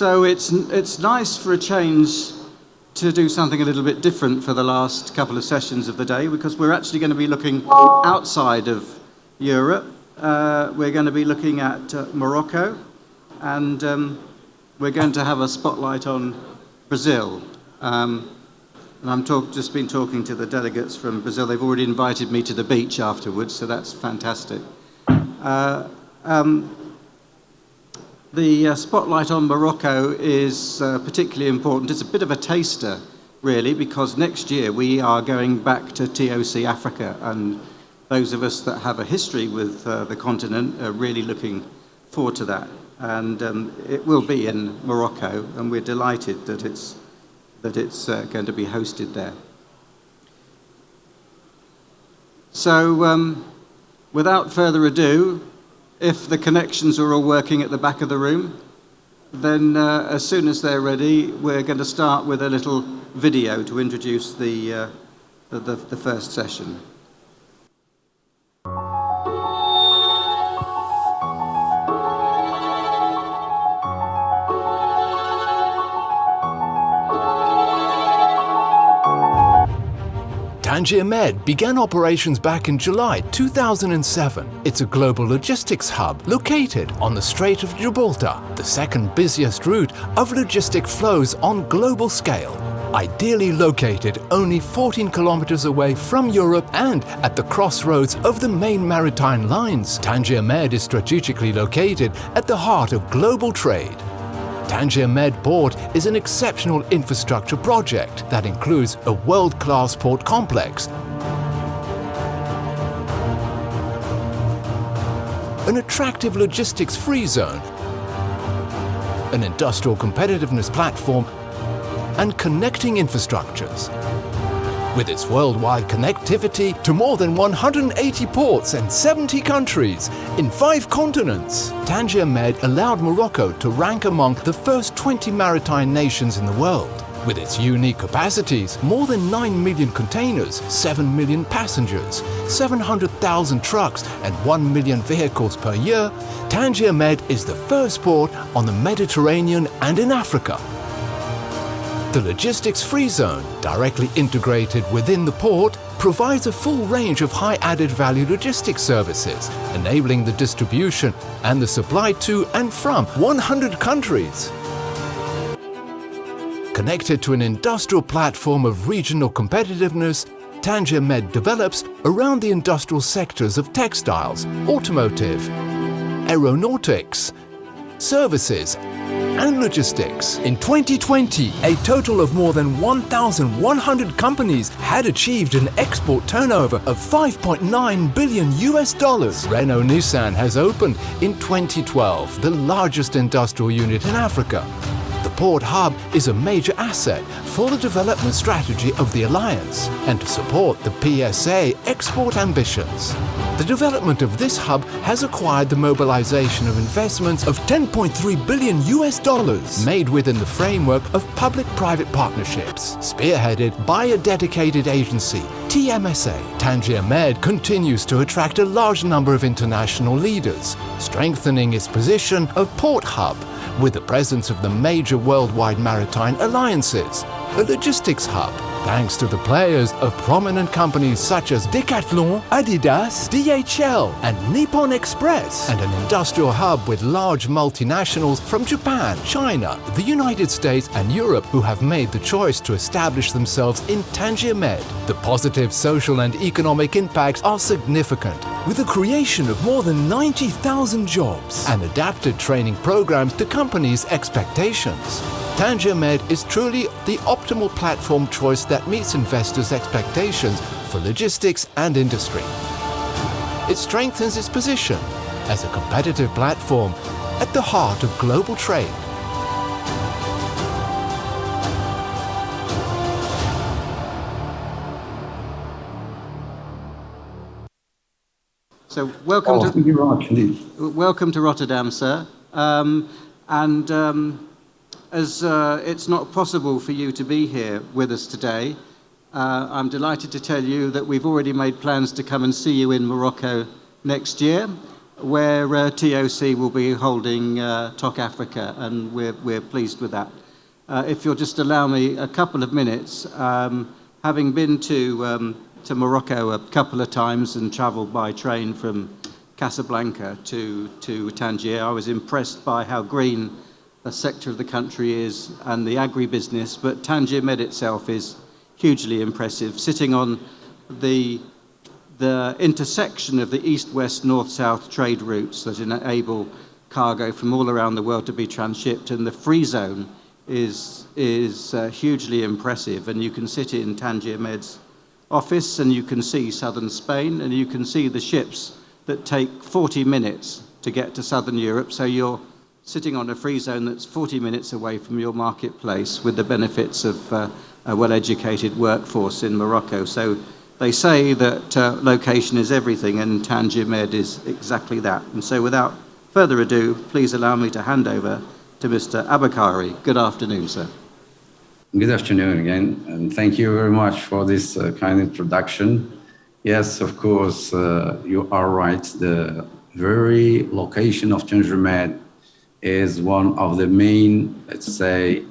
So it's nice for a change to do something a little bit different for the last couple of sessions of the day, because we're actually going to be looking outside of Europe. We're going to be looking at Morocco, and we're going to have a spotlight on Brazil. And I'm just been talking to the delegates from Brazil. They've already invited me to the beach afterwards, so that's fantastic. The spotlight on Morocco is particularly important. It's a bit of a taster, really, because next year we are going back to TOC Africa, and those of us that have a history with the continent are really looking forward to that. And it will be in Morocco, and we're delighted that it's going to be hosted there. So, without further ado, if the connections are all working at the back of the room, then as soon as they're ready, we're going to start with a little video to introduce the first session. Tangier Med began operations back in July 2007. It's a global logistics hub located on the Strait of Gibraltar, the second busiest route of logistic flows on global scale. Ideally located only 14 kilometers away from Europe and at the crossroads of the main maritime lines, Tangier Med is strategically located at the heart of global trade. Tangier Med Port is an exceptional infrastructure project that includes a world-class port complex, an attractive logistics-free zone, an industrial competitiveness platform, and connecting infrastructures. With its worldwide connectivity to more than 180 ports and 70 countries in 5 continents, Tangier Med allowed Morocco to rank among the first 20 maritime nations in the world. With its unique capacities, more than 9 million containers, 7 million passengers, 700,000 trucks and 1 million vehicles per year, Tangier Med is the first port on the Mediterranean and in Africa. The logistics-free zone, directly integrated within the port, provides a full range of high added-value logistics services, enabling the distribution and the supply to and from 100 countries. Connected to an industrial platform of regional competitiveness, Tangier Med develops around the industrial sectors of textiles, automotive, aeronautics, services, and logistics. In 2020, a total of more than 1,100 companies had achieved an export turnover of $5.9 billion. Renault Nissan has opened in 2012, the largest industrial unit in Africa. The port hub is a major asset for the development strategy of the Alliance and to support the PSA export ambitions. The development of this hub has acquired the mobilization of investments of $10.3 billion made within the framework of public-private partnerships, spearheaded by a dedicated agency, TMSA. Tangier Med continues to attract a large number of international leaders, strengthening its position of port hub with the presence of the major worldwide maritime alliances, a logistics hub, thanks to the players of prominent companies such as Decathlon, Adidas, DHL, and Nippon Express, and an industrial hub with large multinationals from Japan, China, the United States, and Europe who have made the choice to establish themselves in Tangier Med. The positive social and economic impacts are significant, with the creation of more than 90,000 jobs and adapted training programs to companies' expectations. Tangier Med is truly the optimal platform choice that meets investors' expectations for logistics and industry. It strengthens its position as a competitive platform at the heart of global trade. So welcome to Rotterdam, sir. As it's not possible for you to be here with us today, I'm delighted to tell you that we've already made plans to come and see you in Morocco next year. where TOC will be holding TOC Africa, and we're pleased with that. If you'll just allow me a couple of minutes, having been to Morocco a couple of times and travelled by train from Casablanca to Tangier, I was impressed by how green a sector of the country is and the agribusiness, but Tangier Med itself is hugely impressive, sitting on the intersection of the east-west, north-south trade routes that enable cargo from all around the world to be transshipped, and the free zone is hugely impressive. And you can sit in Tangier Med's office and you can see southern Spain, and you can see the ships that take 40 minutes to get to southern Europe. So you're sitting on a free zone that's 40 minutes away from your marketplace, with the benefits of a well-educated workforce in Morocco. So they say that location is everything, and Tangier Med is exactly that. And so without further ado, please allow me to hand over to Mr. Abakari. Good afternoon, sir. Good afternoon again, and thank you very much for this kind introduction. Yes, of course, you are right. The very location of Tangier Med is one of the main, let's say,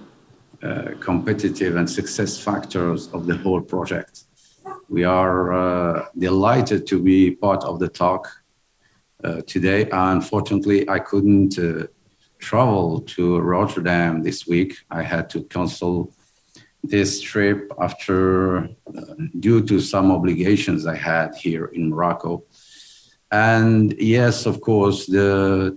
competitive and success factors of the whole project. We are delighted to be part of the TOC today. Unfortunately, I couldn't travel to Rotterdam this week. I had to cancel this trip after due to some obligations I had here in Morocco. And yes, of course, the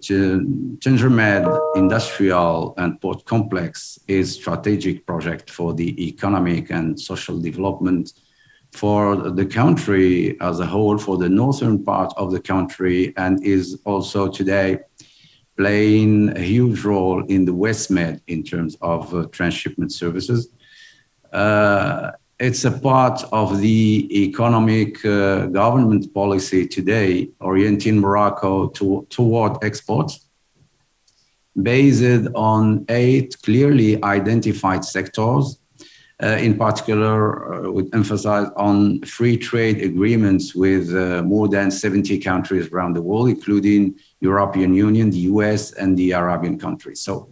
Tangier Med industrial and port complex is a strategic project for the economic and social development for the country as a whole, for the northern part of the country, and is also today playing a huge role in the West Med in terms of transshipment services. It's a part of the economic government policy today, orienting Morocco toward exports, based on 8 clearly identified sectors, in particular with emphasis on free trade agreements with more than 70 countries around the world, including European Union, the US, and the Arabian countries. So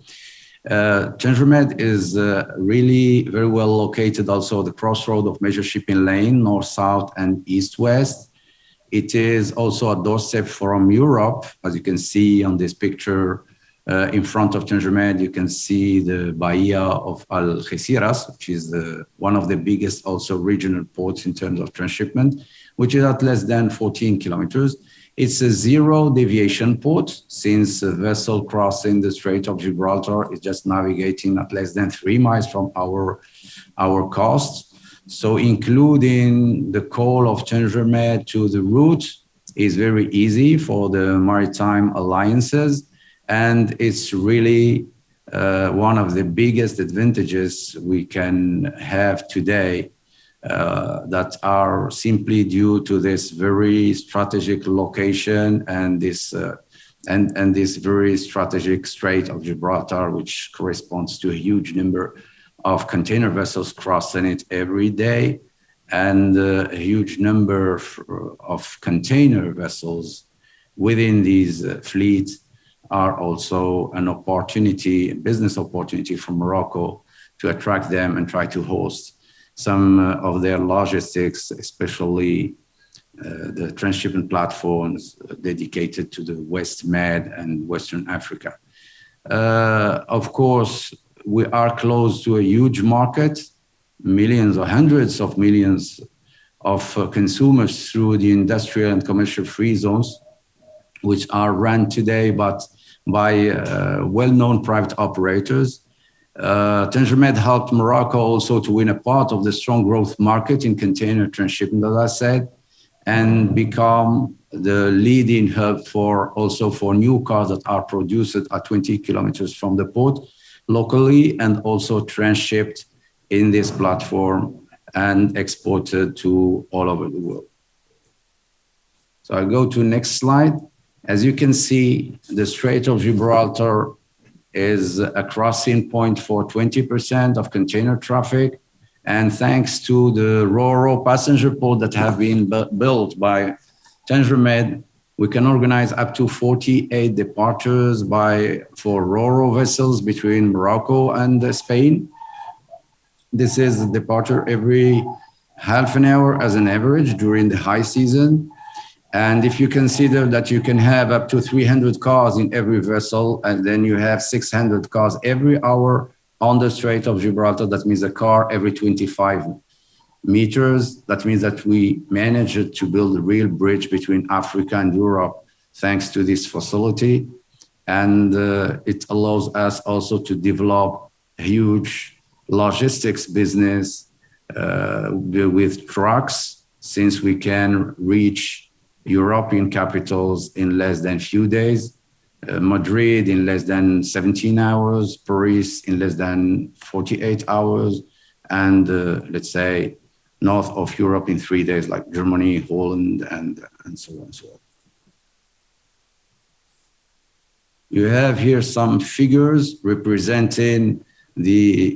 Tangier Med is really very well located, also the crossroad of major shipping lane, north-south and east-west. It is also a doorstep from Europe. As you can see on this picture, in front of Tangier Med, you can see the Bahia of Algeciras, which is one of the biggest also regional ports in terms of transshipment, which is at less than 14 kilometers. It's a zero deviation port, since a vessel crossing the Strait of Gibraltar is just navigating at less than 3 miles from our coast. So including the call of Tangier Med to the route is very easy for the maritime alliances. And it's really one of the biggest advantages we can have today that are simply due to this very strategic location and this very strategic Strait of Gibraltar, which corresponds to a huge number of container vessels crossing it every day, and a huge number of container vessels within these fleets are also an opportunity, a business opportunity for Morocco to attract them and try to host some of their logistics, especially the transshipment platforms dedicated to the West Med and Western Africa. Of course, we are close to a huge market, millions or hundreds of millions of consumers through the industrial and commercial free zones, which are run today by well-known private operators. Tangier Med helped Morocco also to win a part of the strong growth market in container transshipment, as I said, and become the leading hub for new cars that are produced at 20 kilometers from the port locally, and also transshipped in this platform and exported to all over the world. So I'll go to next slide. As you can see, the Strait of Gibraltar is a crossing point for 20% of container traffic. And thanks to the Ro-Ro passenger port that have been built by Tangier Med, We can organize up to 48 departures for Ro-Ro vessels between Morocco and Spain. This is a departure every half an hour as an average during the high season. And if you consider that you can have up to 300 cars in every vessel, and then you have 600 cars every hour on the Strait of Gibraltar, that means a car every 25 meters. That means that we managed to build a real bridge between Africa and Europe thanks to this facility. And it allows us also to develop a huge logistics business with trucks, since we can reach European capitals in less than few days, Madrid in less than 17 hours, Paris in less than 48 hours, and let's say north of Europe in 3 days, like Germany, Holland, and so on and so on. You have here some figures representing the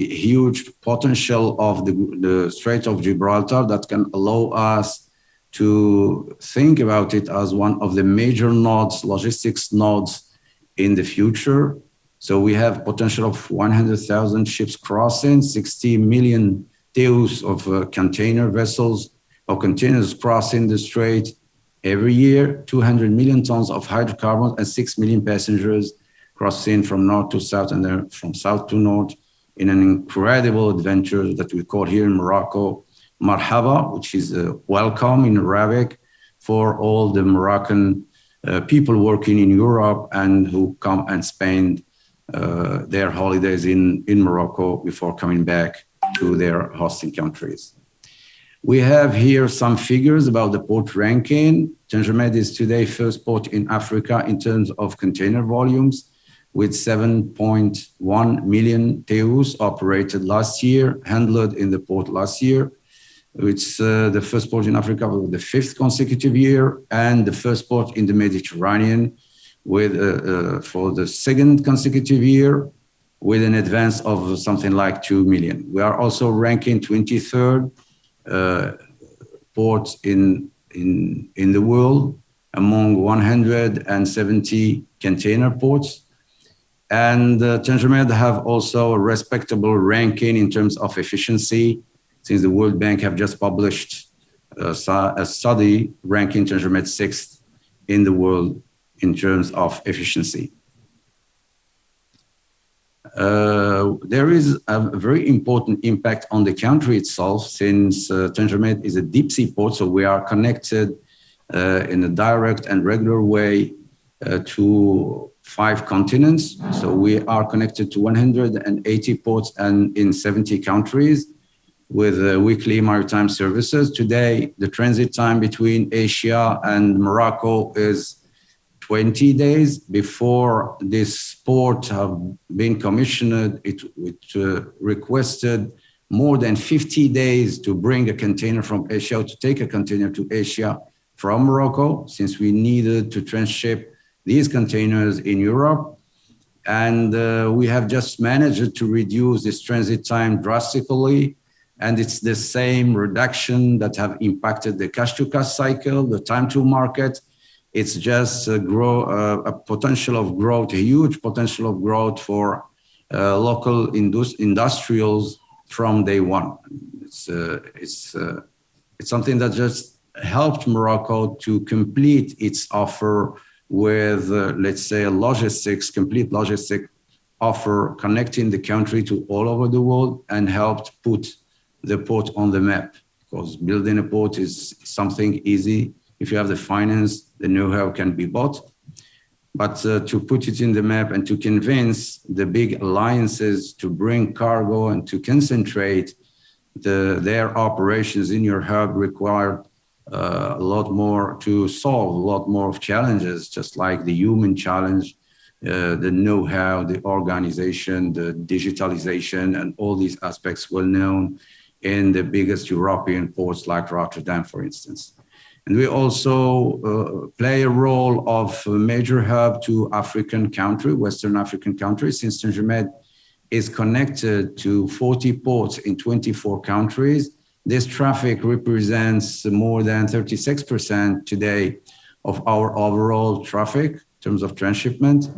huge potential of the Strait of Gibraltar that can allow us to think about it as one of the major nodes, logistics nodes in the future. So we have potential of 100,000 ships crossing, 60 million TEUs of container vessels or containers crossing the strait every year, 200 million tons of hydrocarbons and 6 million passengers crossing from north to south and then from south to north in an incredible adventure that we call here in Morocco, Marhaba, which is welcome in Arabic for all the Moroccan people working in Europe and who come and spend their holidays in Morocco before coming back to their hosting countries. We have here some figures about the port ranking. Tangier is today first port in Africa in terms of container volumes, with 7.1 million TEUs operated last year, handled in the port last year. It's the first port in Africa for the 5th consecutive year, and the first port in the Mediterranean with for the 2nd consecutive year, with an advance of something like 2 million. We are also ranking 23rd ports in the world among 170 container ports. And Tangier have also a respectable ranking in terms of efficiency, since the World Bank have just published a study ranking Tangier 6th in the world in terms of efficiency. There is a very important impact on the country itself, since Tangier is a deep sea port, so we are connected in a direct and regular way to 5 continents. So we are connected to 180 ports and in 70 countries with weekly maritime services. Today, the transit time between Asia and Morocco is 20 days. Before this port have been commissioned, it requested more than 50 days to bring a container from Asia, to take a container to Asia from Morocco, since we needed to transship these containers in Europe. And we have just managed to reduce this transit time drastically. And it's the same reduction that have impacted the cash to cash cycle, the time to market. It's just a potential of growth, a huge potential of growth for local industrials from day one. It's something that just helped Morocco to complete its offer with, let's say, a complete logistic offer connecting the country to all over the world, and helped put the port on the map. Because building a port is something easy. If you have the finance, the know-how can be bought. But to put it in the map and to convince the big alliances to bring cargo and to concentrate their operations in your hub required a lot more to solve, a lot more of challenges, just like the human challenge, the know-how, the organization, the digitalization, and all these aspects well known in the biggest European ports like Rotterdam, for instance. And we also play a role of a major hub to African country, Western African countries, since Tangier is connected to 40 ports in 24 countries. This traffic represents more than 36% today of our overall traffic in terms of transshipment.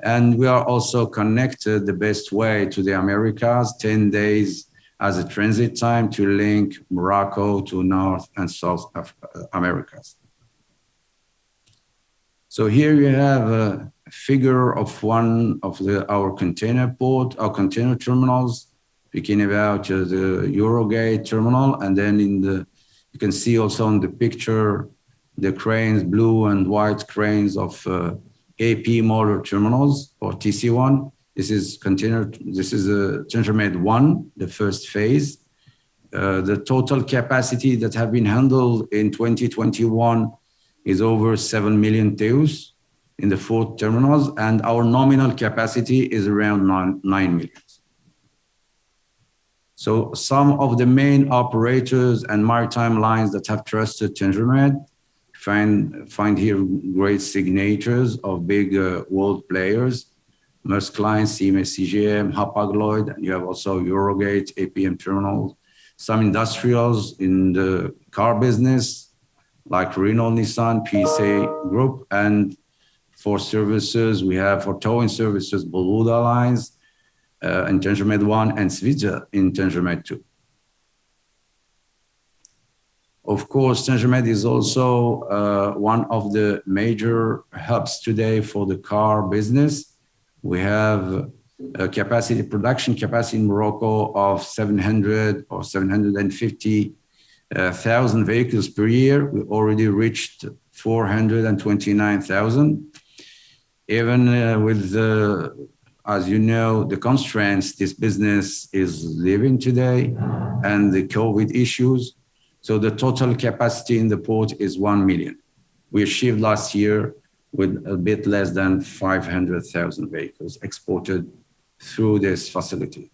And we are also connected the best way to the Americas, 10 days as a transit time to link Morocco to North and South Americas. So here you have a figure of one of our container port, our container terminals, speaking about the Eurogate terminal. And then you can see also in the picture, the cranes, blue and white cranes of AP motor terminals or TC1. This is a TangerMed 1, the first phase. The total capacity that have been handled in 2021 is over 7 million TEUs in the 4 terminals, and our nominal capacity is around 9 million. So some of the main operators and maritime lines that have trusted TangerMed find here great signatures of big world players, Maersk Line, CMA CGM, Hapag-Lloyd, and you have also Eurogate, APM terminals, some industrials in the car business, like Renault, Nissan, PSA Group, and for services, we have for towing services, Boluda Lines in TangerMed 1 and Svitzer in TangerMed 2. Of course, TangerMed is also one of the major hubs today for the car business. We have a production capacity in Morocco of 700 or 750,000 vehicles per year. We already reached 429,000. Even with as you know, the constraints this business is living today and the COVID issues. So the total capacity in the port is 1 million. We achieved last year with a bit less than 500,000 vehicles exported through this facility.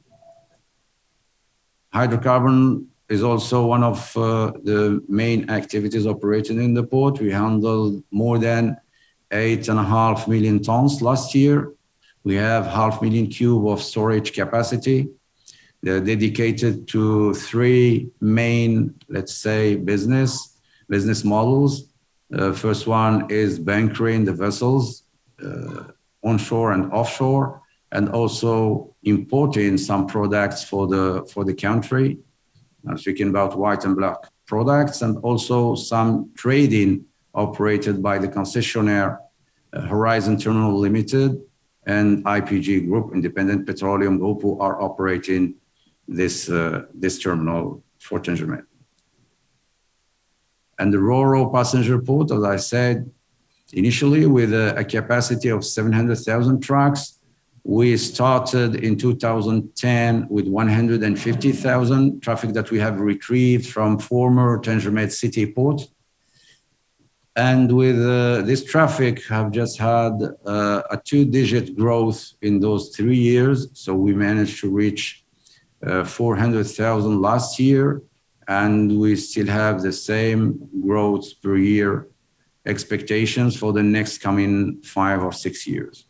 Hydrocarbon is also one of the main activities operating in the port. We handled more than 8.5 million tons last year. We have 500,000 cube of storage capacity. They're dedicated to 3 main, let's say, business models. First one is bunkering the vessels, onshore and offshore, and also importing some products for the country. I'm speaking about white and black products, and also some trading operated by the concessionaire Horizon Terminal Limited and IPG Group, Independent Petroleum Group, who are operating this terminal for TangerMed. And the Ro-Ro passenger port, as I said, initially with a capacity of 700,000 trucks. We started in 2010 with 150,000 traffic that we have retrieved from former TangerMed City Port. And with this traffic, have just had a 2-digit growth in those 3 years. So we managed to reach 400,000 last year, and we still have the same growth per year expectations for the next coming 5 or 6 years.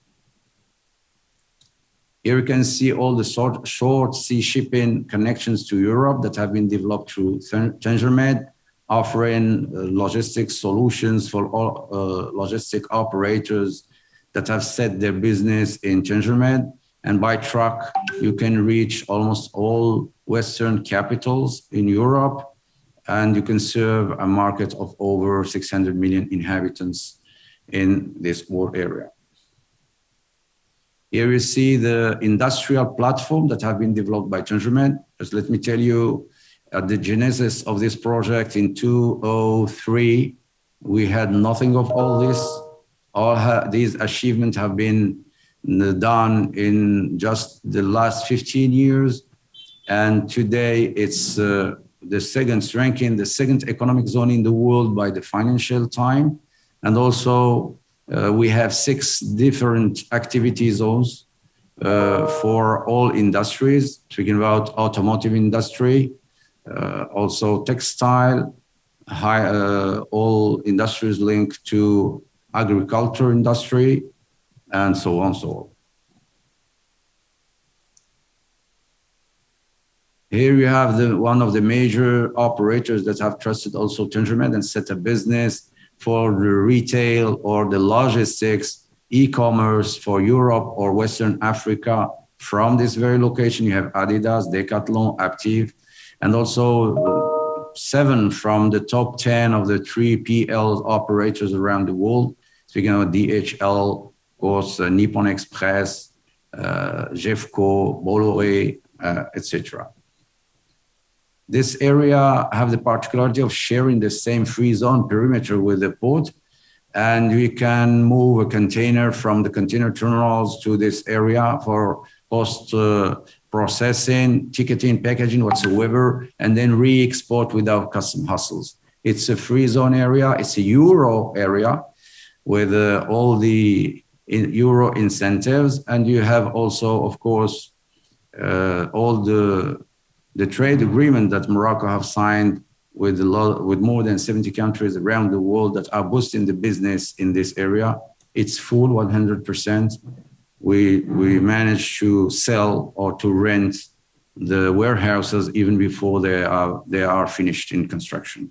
Here you can see all the short sea shipping connections to Europe that have been developed through TangerMed, offering logistics solutions for all logistic operators that have set their business in TangerMed. And by truck, you can reach almost all Western capitals in Europe, and you can serve a market of over 600 million inhabitants in this world area. Here you see the industrial platform that have been developed by TangerMed. Just let me tell you, at the genesis of this project in 2003, we had nothing of all this. These achievements have been done in just the last 15 years. And today it's the second ranking, the second economic zone in the world by the Financial Times. And also we have 6 different activity zones for all industries, speaking about automotive industry, also textile, all industries linked to agriculture industry, and so on, so on. Here you have one of the major operators that have trusted also TangerMed and set a business for the retail or the logistics, e-commerce for Europe or Western Africa. From this very location, you have Adidas, Decathlon, Active, and also 7 from the top 10 of the 3PL operators around the world. Speaking of DHL, of course, Nippon Express, Jeffco, Bolloré, etc. This area have the particularity of sharing the same free zone perimeter with the port, and we can move a container from the container terminals to this area for post processing, ticketing, packaging, whatsoever, and then re-export without custom hassles. It's a free zone area. It's a Euro area with all the Euro incentives, and you have also, of course, all the trade agreement that Morocco have signed with more than 70 countries around the world that are boosting the business in this area. It's full 100%. We managed to sell or to rent the warehouses even before they are finished in construction.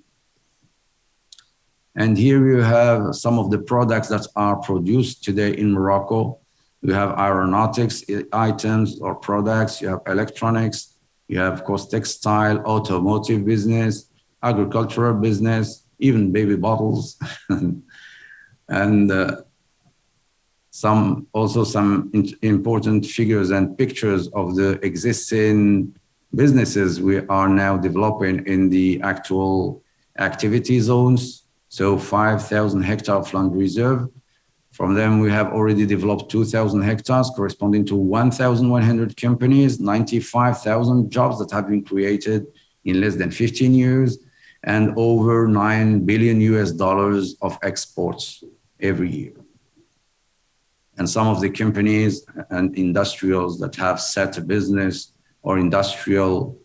And here you have some of the products that are produced today in Morocco. You have aeronautics items or products, you have electronics, you have, of course, textile, automotive business, agricultural business, even baby bottles, and some important figures and pictures of the existing businesses we are now developing in the actual activity zones. So 5,000 hectare of land reserve. From them, we have already developed 2,000 hectares corresponding to 1,100 companies, 95,000 jobs that have been created in less than 15 years, and over $9 billion of exports every year. And some of the companies and industrials that have set a business or industrial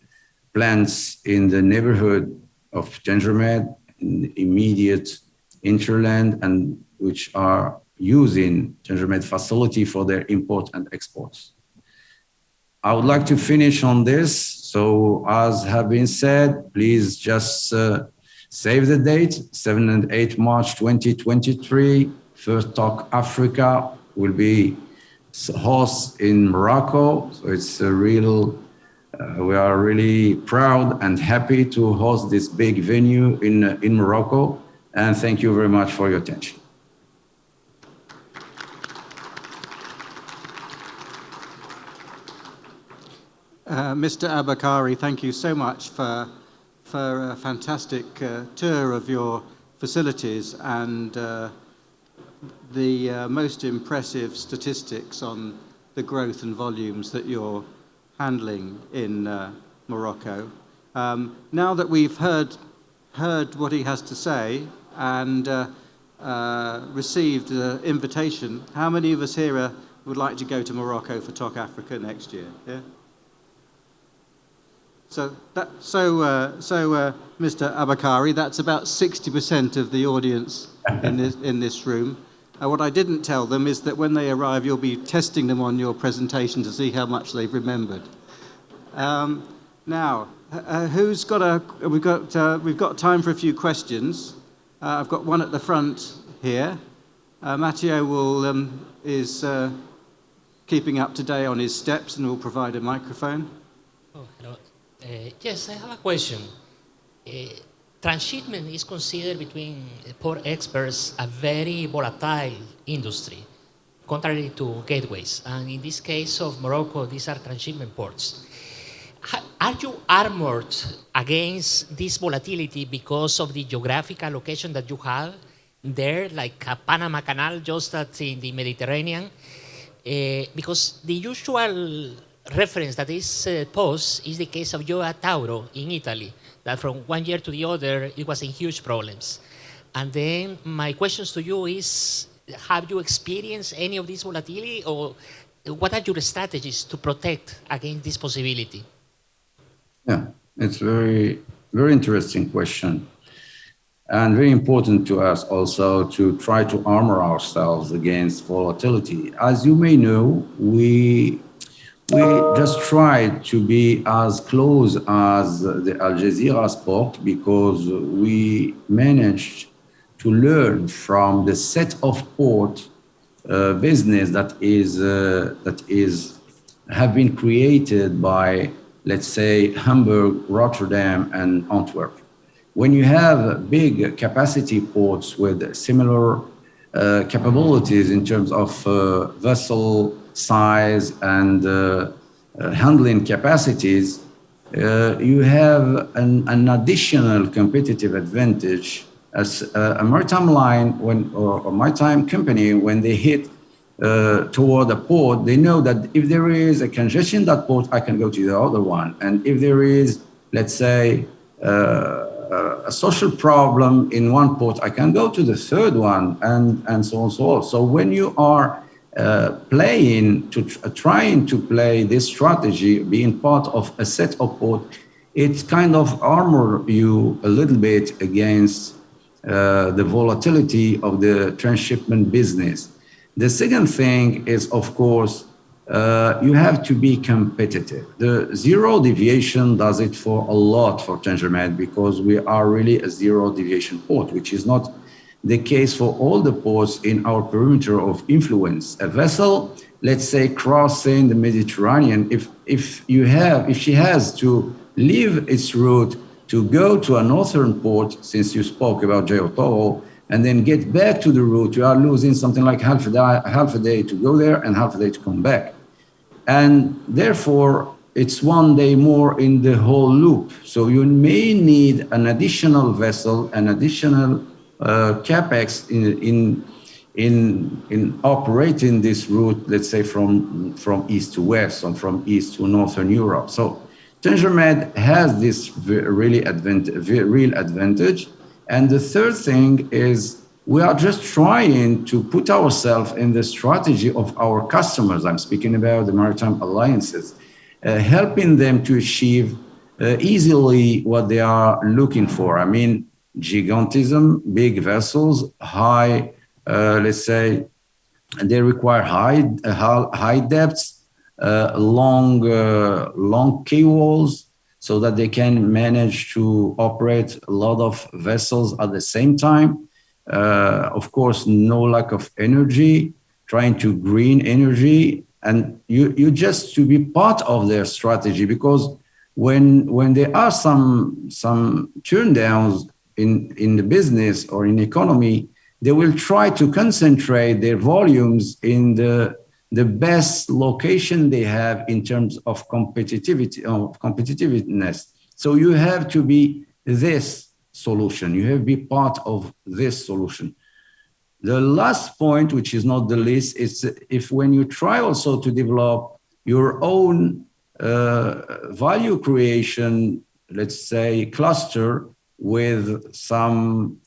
plants in the neighborhood of Tangermed, in the immediate interland, and which are using Tangermed facility for their import and exports. I would like to finish on this. So as have been said, please just save the date, 7 and 8 March 2023. First TOC Africa will be host in Morocco. So it's a real, we are really proud and happy to host this big venue in Morocco. And thank you very much for your attention. Mr. Abakari, thank you so much for a fantastic tour of your facilities and the most impressive statistics on the growth and volumes that you're handling in Morocco. Now that we've heard what he has to say and received the invitation, how many of us here would like to go to Morocco for TOC Africa next year? Yeah. So Mr. Abakari, that's about 60% of the audience in this room. What I didn't tell them is that when they arrive, you'll be testing them on your presentation to see how much they've remembered. Now, who's got we've got time for a few questions. I've got one at the front here. Matteo is keeping up to date on his steps and will provide a microphone. Oh, hello. Yes, I have a question. Transshipment is considered between port experts a very volatile industry, contrary to gateways. And in this case of Morocco, these are transshipment ports. Are you armored against this volatility because of the geographical location that you have there, like a Panama Canal, just that in the Mediterranean? Because the usual reference that is posed is the case of Gioia Tauro in Italy, that from one year to the other, it was in huge problems. And then my questions to you is, have you experienced any of this volatility, or what are your strategies to protect against this possibility? Yeah, it's very, very interesting question. And very important to us also to try to armor ourselves against volatility. As you may know, we just tried to be as close as the Algeciras port because we managed to learn from the set of port business that is have been created by, let's say, Hamburg, Rotterdam, and Antwerp. When you have big capacity ports with similar capabilities in terms of vessel size and handling capacities, you have an additional competitive advantage as a maritime line or a maritime company, when they hit toward a port, they know that if there is a congestion in that port, I can go to the other one. And if there is, let's say, a social problem in one port, I can go to the third one, and so on and so on. So when you are trying to play this strategy, being part of a set of port, it kind of armor you a little bit against the volatility of the transshipment business. The second thing is, of course, you have to be competitive. The zero deviation does it for a lot for TangerMed, because we are really a zero deviation port, which is not the case for all the ports in our perimeter of influence. A vessel, let's say, crossing the Mediterranean, if she has to leave its route to go to a northern port, since you spoke about Geotoro, and then get back to the route, you are losing something like half a day to go there and half a day to come back. And therefore, it's one day more in the whole loop. So you may need an additional vessel, an additional capex in operating this route, let's say from east to west, or from east to northern Europe. So TangerMed has this real advantage. And the third thing is, we are just trying to put ourselves in the strategy of our customers. I'm speaking about the maritime alliances, helping them to achieve easily what they are looking for. I mean, gigantism, big vessels, high, let's say, they require high depths, long quay walls, so that they can manage to operate a lot of vessels at the same time. Of course, no lack of energy, trying to green energy, and you just to be part of their strategy, because when there are some turn downs in the business or in economy, they will try to concentrate their volumes in the best location they have in terms of competitiveness. So you have to be this solution. You have to be part of this solution. The last point, which is not the least, is if when you try also to develop your own value creation, let's say, cluster with some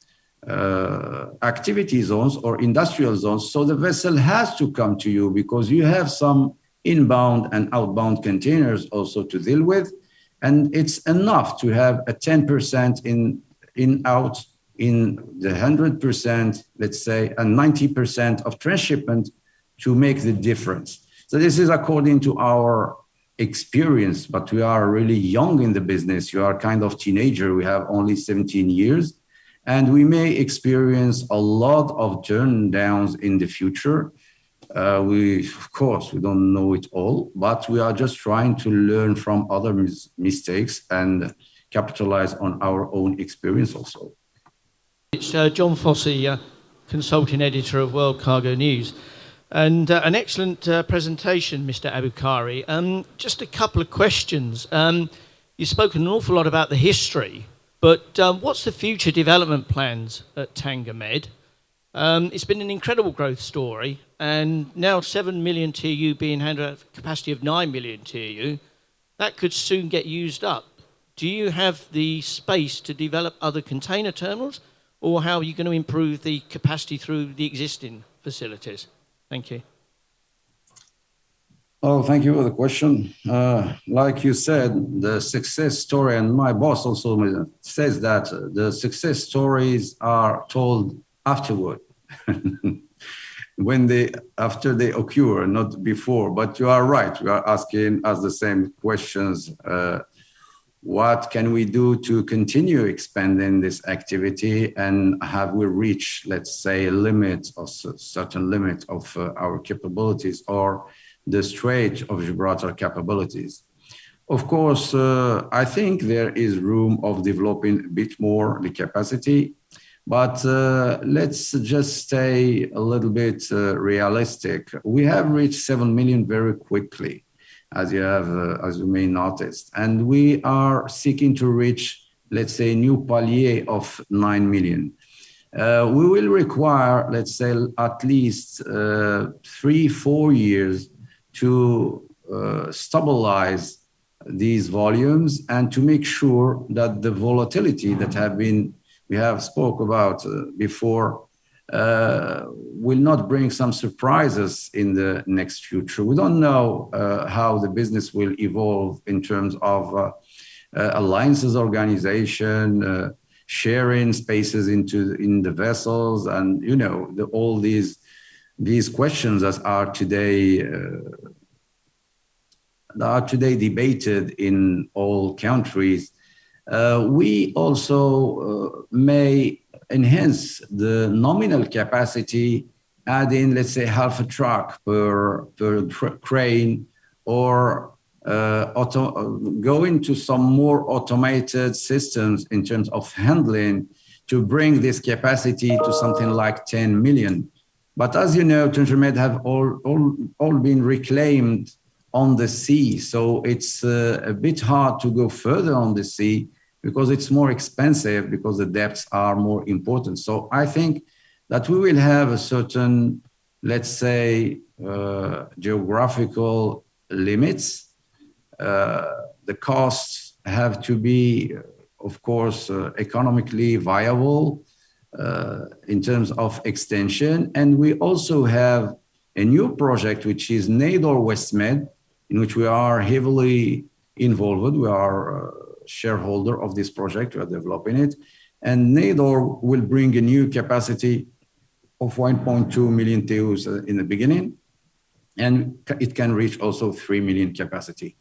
activity zones or industrial zones. So the vessel has to come to you, because you have some inbound and outbound containers also to deal with. And it's enough to have a 10% in-out in the 100%, let's say, and 90% of transshipment to make the difference. So this is according to our experience, but we are really young in the business. You are kind of teenager. We have only 17 years. And we may experience a lot of turn downs in the future. Of course, we don't know it all, but we are just trying to learn from other mistakes and capitalize on our own experience also. It's John Fossey, consulting editor of World Cargo News. And an excellent presentation, Mr. Aboukari. Just a couple of questions. You've spoken an awful lot about the history, but what's the future development plans at TangerMed? It's been an incredible growth story, and now 7 million TEU being handled at a capacity of 9 million TEU, that could soon get used up. Do you have the space to develop other container terminals, or how are you going to improve the capacity through the existing facilities? Thank you. Oh, thank you for the question. Like you said, the success story, and my boss also says that the success stories are told afterward, after they occur, not before. But you are right. You are asking us the same questions. what can we do to continue expanding this activity, and have we reached, let's say, a limit of certain limit of our capabilities or the Strait of Gibraltar capabilities? Of course, I think there is room of developing a bit more the capacity, but let's just stay a little bit realistic. We have reached 7 million very quickly, as you may notice, and we are seeking to reach, let's say, a new palier of 9 million. We will require, let's say, at least 3-4 years to stabilize these volumes and to make sure that the volatility that we have spoke about before will not bring some surprises in the next future. We don't know how the business will evolve in terms of alliances organization, sharing spaces in the vessels, and all these questions that are today debated in all countries. We also may enhance the nominal capacity, adding, let's say, half a truck per crane, or go into some more automated systems in terms of handling to bring this capacity to something like 10 million. But as you know, Tangermed have all been reclaimed on the sea. So it's a bit hard to go further on the sea because it's more expensive, because the depths are more important. So I think that we will have a certain, let's say, geographical limits. The costs have to be, of course, economically viable in terms of extension. And we also have a new project, which is Nador Westmed, in which we are heavily involved. We are a shareholder of this project. We are developing it. And Nador will bring a new capacity of 1.2 million TEUs in the beginning. And it can reach also 3 million capacity.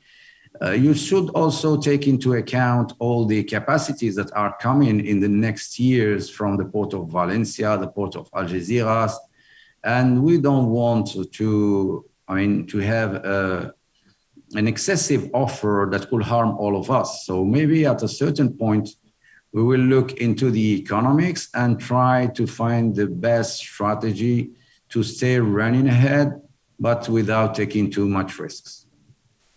You should also take into account all the capacities that are coming in the next years from the port of Valencia, the port of Algeciras. And we don't want to have an excessive offer that could harm all of us. So maybe at a certain point, we will look into the economics and try to find the best strategy to stay running ahead, but without taking too much risks.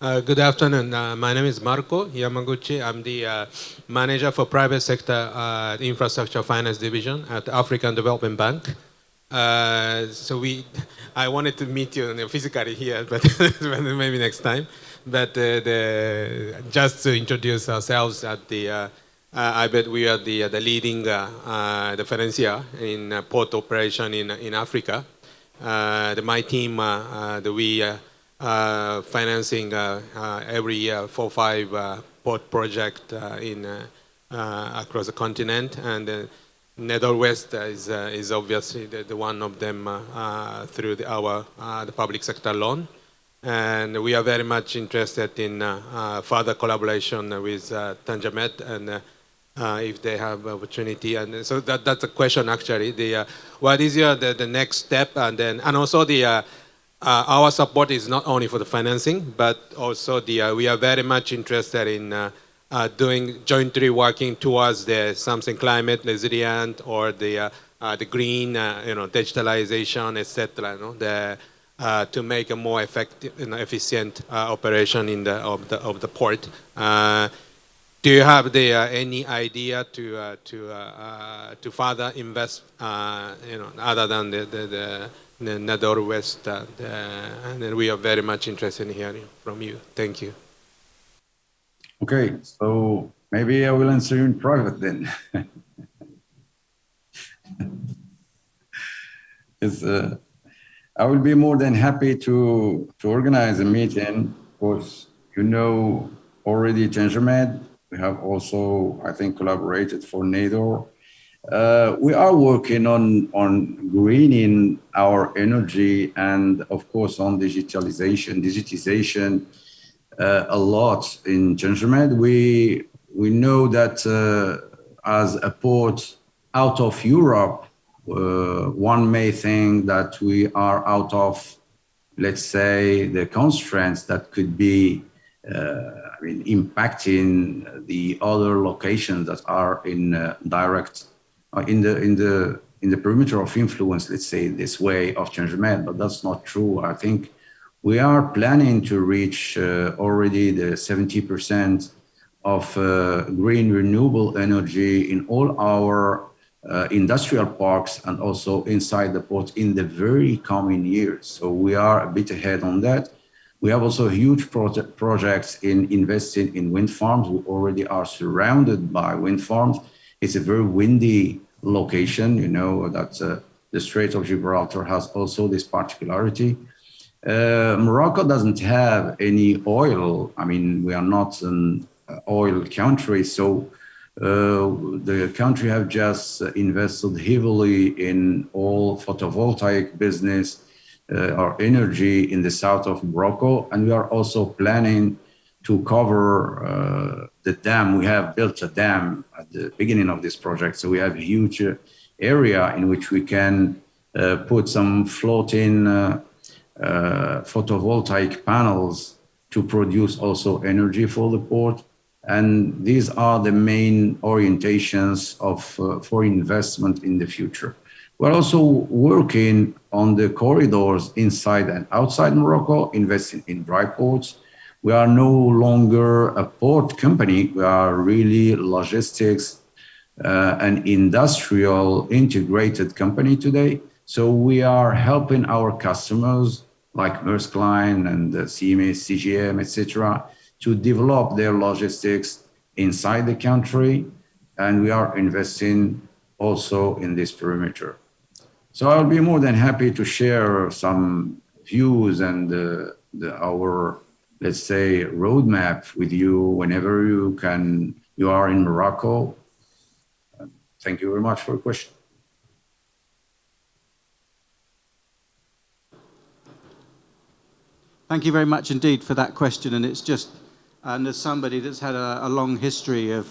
Good afternoon. My name is Marco Yamaguchi. I'm the manager for private sector infrastructure finance division at the African Development Bank. I wanted to meet you physically here, but maybe next time. But just to introduce ourselves, I bet we are the leading the financier in port operation in Africa. My team, we financing every year 4 or 5 port projects across the continent, and Nador West is obviously the one of them through the public sector loan. And we are very much interested in further collaboration with Tangermed, and if they have opportunity. And so that's a question actually. What is the next step? And also our support is not only for the financing, but also we are very much interested in doing jointly working towards something climate resilient or the green, digitalization, etc. To make a more effective and efficient operation of the port. Do you have any idea to further invest, other than the Nador West? And we are very much interested in hearing from you. Thank you. Okay, so maybe I will answer you in private then. I will be more than happy to organize a meeting. Of course, already Tangermed. We have also, I think, collaborated for Nador. We are working on greening our energy and, of course, on digitization a lot in Tangermed. we know that as a port out of Europe, one may think that we are out of, let's say, the constraints that could be impacting the other locations that are in direct in the perimeter of influence, let's say this way of TangerMed, but that's not true. I think we are planning to reach already the 70% of green renewable energy in all our industrial parks and also inside the port in the very coming years. So we are a bit ahead on that. We have also huge projects in investing in wind farms. We already are surrounded by wind farms. It's a very windy location, you know, that the Strait of Gibraltar has also this particularity. Morocco doesn't have any oil. I mean, we are not an oil country, so the country have just invested heavily in all photovoltaic business or energy in the south of Morocco, and we are also planning to cover the dam. We have built a dam at the beginning of this project, so we have a huge area in which we can put some floating photovoltaic panels to produce also energy for the port. And these are the main orientations of for investment in the future. We're also working on the corridors inside and outside Morocco, investing in dry ports. We are no longer a port company. We are really logistics and industrial integrated company today. So we are helping our customers like Maersk Line and CMA, CGM, etc., to develop their logistics inside the country. And we are investing also in this perimeter. So I'll be more than happy to share some views and our, let's say, roadmap with you whenever you are in Morocco. Thank you very much for your question. Thank you very much indeed for that question. And it's just, and as somebody that's had a long history of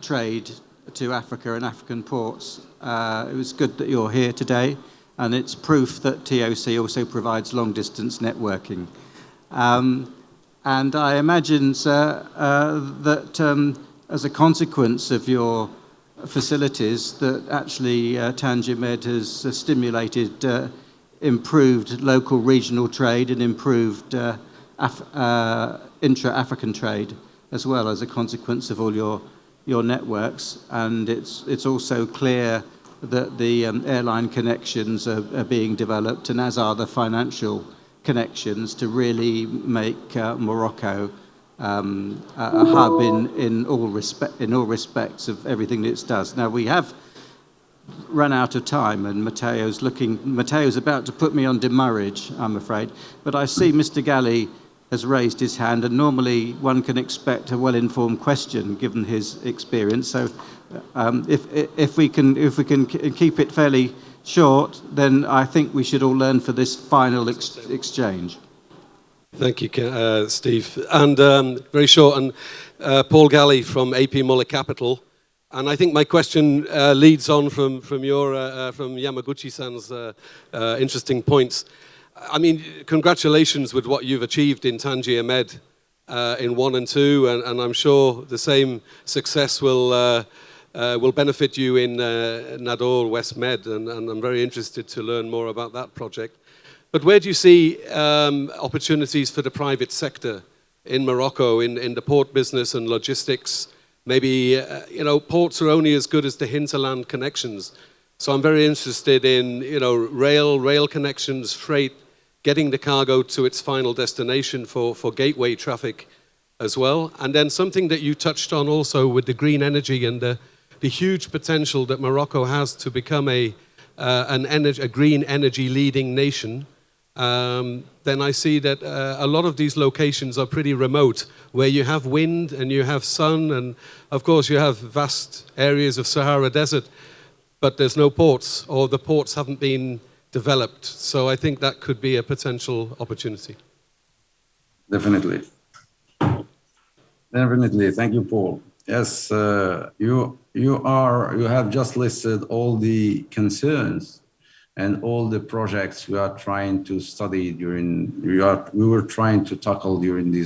trade to Africa and African ports, it was good that you're here today. And it's proof that TOC also provides long-distance networking. And I imagine, sir, that as a consequence of your facilities, that actually TangerMed has stimulated improved local regional trade and improved intra-African trade as well as a consequence of all your networks. And it's also clear that the airline connections are being developed, and as are the financial connections to really make Morocco a hub in all respects of everything that it does. Now we have run out of time, and Matteo's about to put me on demurrage, I'm afraid. But I see Mr. Galli has raised his hand, and normally one can expect a well-informed question given his experience. So if we can keep it fairly short, then I think we should all learn for this final exchange. Thank you, Steve. And very short, and Paul Galli from AP Muller Capital. And I think my question leads on from Yamaguchi-san's interesting points. I mean, congratulations with what you've achieved in TangerMed in 1 and 2, and I'm sure the same success will benefit you in Nador West Med, and I'm very interested to learn more about that project. But where do you see opportunities for the private sector in Morocco, in the port business and logistics? Maybe, ports are only as good as the hinterland connections. So I'm very interested in, rail connections, freight, getting the cargo to its final destination for gateway traffic as well. And then something that you touched on also with the green energy and the huge potential that Morocco has to become a green energy leading nation. Then I see that a lot of these locations are pretty remote, where you have wind and you have sun, and of course you have vast areas of Sahara Desert, but there's no ports, or the ports haven't been developed. So I think that could be a potential opportunity. Definitely. Definitely. Thank you, Paul. Yes, you have just listed all the concerns and all the projects we are trying to study we were trying to tackle during the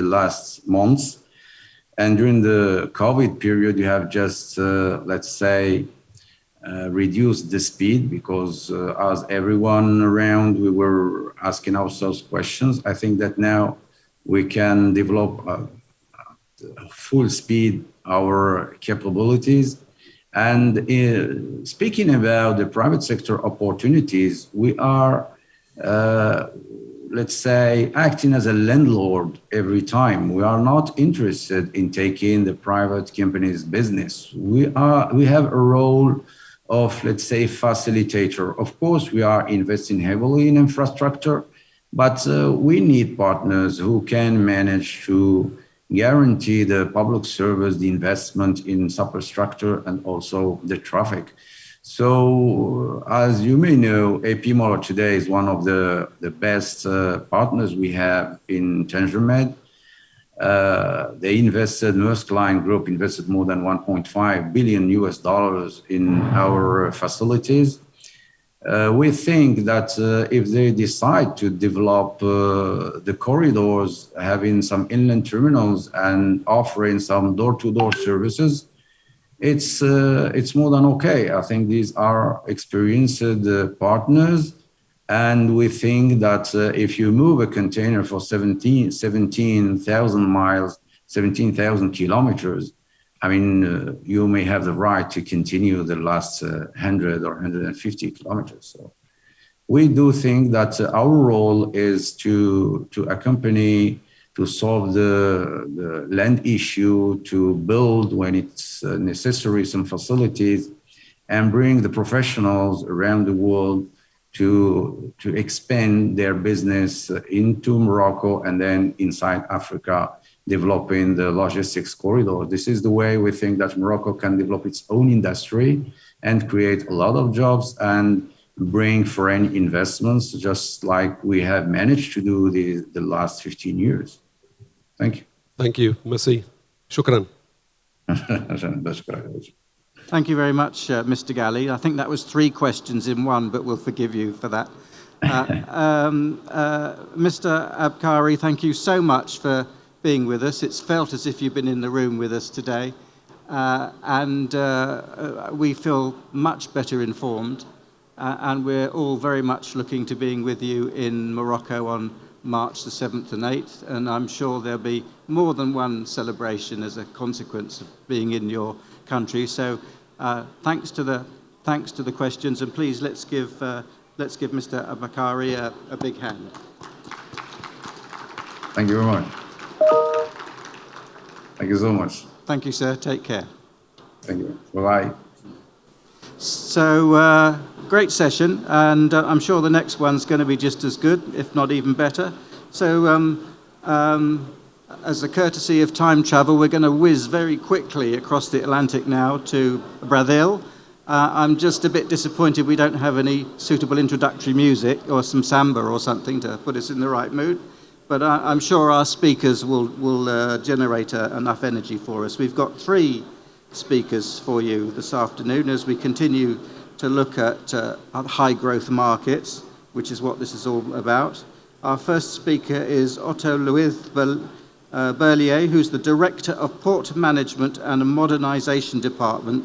last months. And during the COVID period, you have just, let's say, reduced the speed because as everyone around, we were asking ourselves questions. I think that now we can develop full speed our capabilities. And speaking about the private sector opportunities, we are, let's say, acting as a landlord every time. We are not interested in taking the private company's business. We have a role of, let's say, facilitator. Of course, we are investing heavily in infrastructure, but we need partners who can manage to guarantee the public service, the investment in superstructure, and also the traffic. So, as you may know, AP Moller today is one of the best partners we have in TangerMed. Maersk Line Group invested more than 1.5 billion US dollars in our facilities. We think that if they decide to develop the corridors, having some inland terminals and offering some door-to-door services, it's more than okay. I think these are experienced partners, and we think that if you move a container for 17,000 miles, 17,000 kilometers, I mean, you may have the right to continue the last 100 or 150 kilometers. So we do think that our role is to accompany, to solve the land issue, to build when it's necessary some facilities, and bring the professionals around the world to expand their business into Morocco and then inside Africa, developing the logistics corridor. This is the way we think that Morocco can develop its own industry and create a lot of jobs and bring foreign investments, just like we have managed to do the last 15 years. Thank you. Thank you. Merci. Shukran. Thank you very much, Mr. Ghali. I think that was 3 questions in one, but we'll forgive you for that. Mr. Abkari, thank you so much for being with us. It's felt as if you've been in the room with us today, and we feel much better informed, and we're all very much looking to being with you in Morocco on March the 7th and 8th, and I'm sure there'll be more than one celebration as a consequence of being in your country. So thanks to the questions, and please let's give Mr. Abkari a big hand. Thank you very much. Thank you so much. Thank you, sir. Take care. Thank you. Bye-bye. So, great session, and I'm sure the next one's going to be just as good, if not even better. So, as a courtesy of time travel, we're going to whiz very quickly across the Atlantic now to Brazil. I'm just a bit disappointed we don't have any suitable introductory music or some samba or something to put us in the right mood. But I'm sure our speakers will generate enough energy for us. We've got 3 speakers for you this afternoon as we continue to look at high growth markets, which is what this is all about. Our first speaker is Otto Luiz Berlier, who's the Director of Port Management and Modernization Department,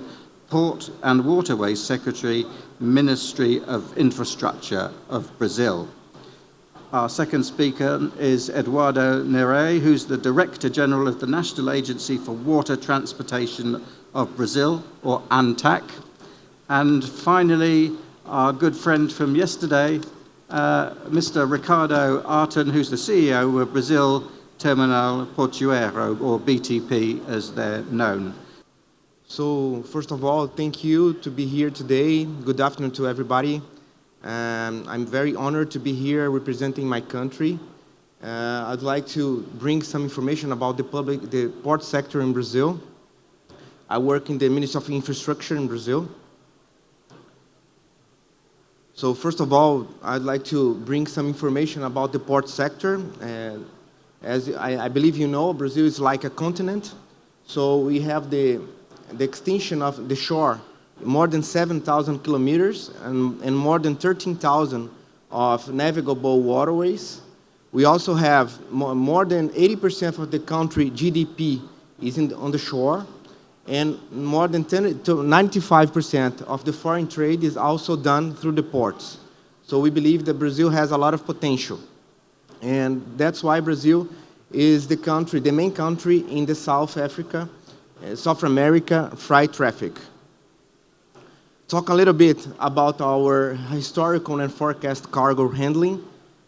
Port and Waterways Secretary, Ministry of Infrastructure of Brazil. Our second speaker is Eduardo Nere, who's the Director General of the National Agency for Water Transportation of Brazil, or ANTAC. And finally, our good friend from yesterday, Mr. Ricardo Arton, who's the CEO of Brazil Terminal Portuário, or BTP as they're known. So, first of all, thank you to be here today. Good afternoon to everybody. I'm very honored to be here representing my country. I'd like to bring some information about the port sector in Brazil. I work in the Ministry of Infrastructure in Brazil. So first of all, I'd like to bring some information about the port sector. As I believe you know, Brazil is like a continent. So we have the extension of the shore, more than 7,000 kilometers and more than 13,000 of navigable waterways. We also have more than 80% of the country GDP is on the shore, and more than 10 to 95% of the foreign trade is also done through the ports. So we believe that Brazil has a lot of potential. And that's why Brazil is the main country in the South America freight traffic. Talk a little bit about our historical and forecast cargo handling.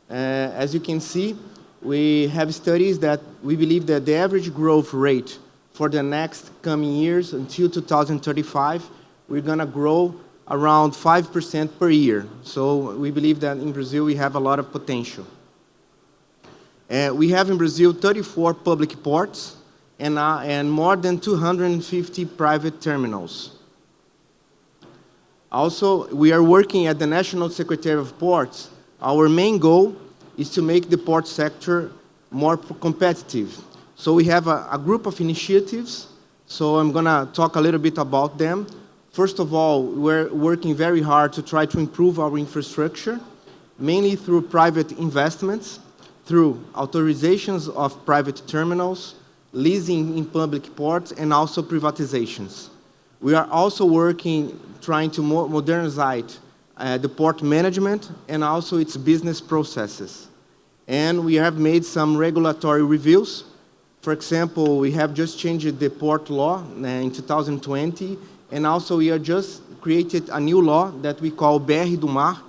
As you can see, we have studies that we believe that the average growth rate for the next coming years until 2035, we're going to grow around 5% per year. So we believe that in Brazil we have a lot of potential. We have in Brazil 34 public ports and more than 250 private terminals. Also, we are working at the National Secretary of Ports. Our main goal is to make the port sector more competitive. So we have a group of initiatives, so I'm going to talk a little bit about them. First of all, we're working very hard to try to improve our infrastructure, mainly through private investments, through authorizations of private terminals, leasing in public ports, and also privatizations. We are also working, trying to modernize the port management and also its business processes. And we have made some regulatory reviews. For example, we have just changed the port law in 2020, and also we have just created a new law that we call BR do Mar.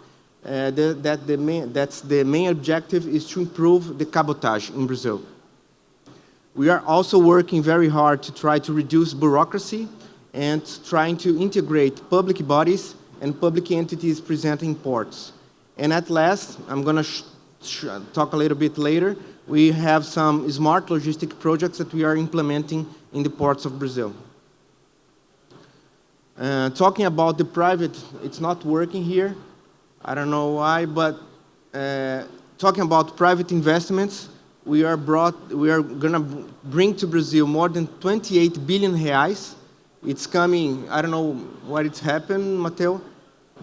That's the main objective is to improve the cabotage in Brazil. We are also working very hard to try to reduce bureaucracy and trying to integrate public bodies and public entities presenting ports. And at last, I'm going to talk a little bit later, we have some smart logistic projects that we are implementing in the ports of Brazil. Talking about the private, it's not working here. I don't know why, but talking about private investments, we are going to bring to Brazil more than 28 billion reais. It's coming, I don't know what it's happened, Mateo,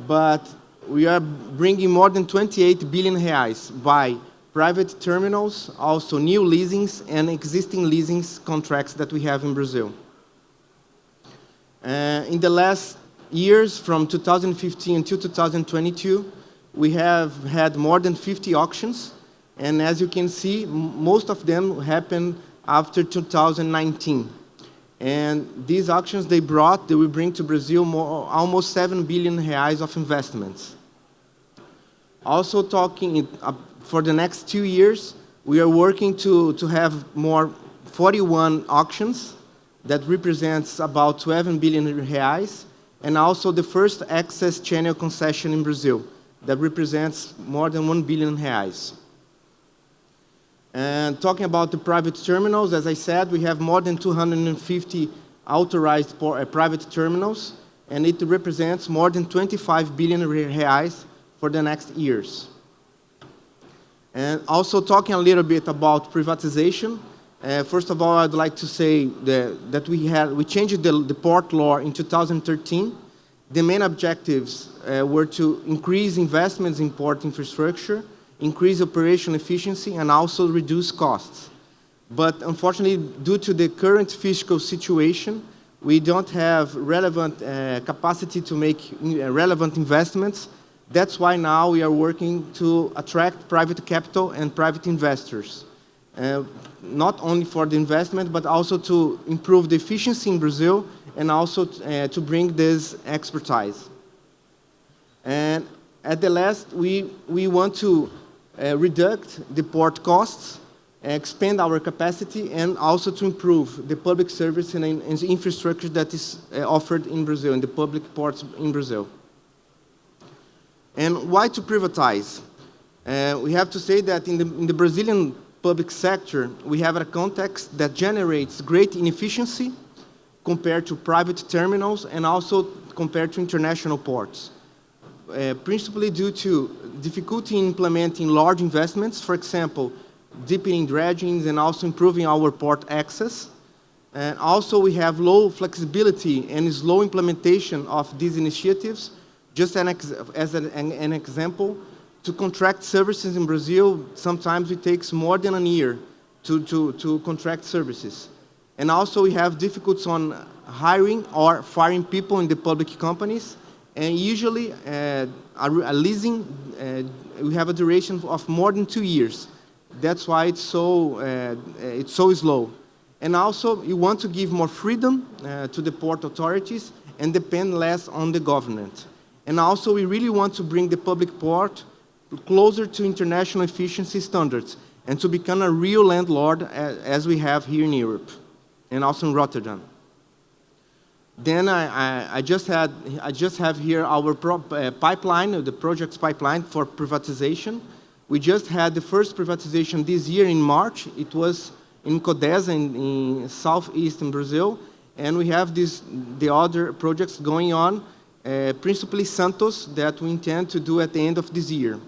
but we are bringing more than 28 billion reais by private terminals, also new leasings and existing leasings contracts that we have in Brazil. In the last years, from 2015 until 2022, we have had more than 50 auctions, and as you can see, most of them happened after 2019. And these auctions they will bring to Brazil almost 7 billion reais of investments. Also talking for the next 2 years, we are working to have more 41 auctions that represents about 12 billion reais, and also the first access channel concession in Brazil that represents more than 1 billion reais. And talking about the private terminals, as I said, we have more than 250 authorized private terminals, and it represents more than 25 billion reais for the next years. And also talking a little bit about privatization, first of all, I'd like to say that we changed the port law in 2013. The main objectives were to increase investments in port infrastructure, increase operational efficiency, and also reduce costs. But unfortunately, due to the current fiscal situation, we don't have relevant capacity to make relevant investments. That's why now we are working to attract private capital and private investors, not only for the investment, but also to improve the efficiency in Brazil and also to bring this expertise. And at the last, we want to reduce the port costs, expand our capacity, and also to improve the public service and the infrastructure that is offered in Brazil, in the public ports in Brazil. And why to privatize? We have to say that in the Brazilian public sector, we have a context that generates great inefficiency compared to private terminals and also compared to international ports. Principally due to difficulty in implementing large investments. For example, deepening dredgings, and also improving our port access. And also we have low flexibility and slow implementation of these initiatives. Just as an example, to contract services in Brazil, sometimes it takes more than a year to contract services. And also we have difficulties on hiring or firing people in the public companies. And usually a leasing, we have a duration of more than 2 years. That's why it's so slow. And also you want to give more freedom to the port authorities and depend less on the government. And also we really want to bring the public port closer to international efficiency standards and to become a real landlord as we have here in Europe and also in Rotterdam. Then I just have here our pipeline, the project's pipeline for privatization. We just had the first privatization this year in March. It was in Codesa in southeastern Brazil, and we have the other projects going on, principally Santos, that we intend to do at the end of this year.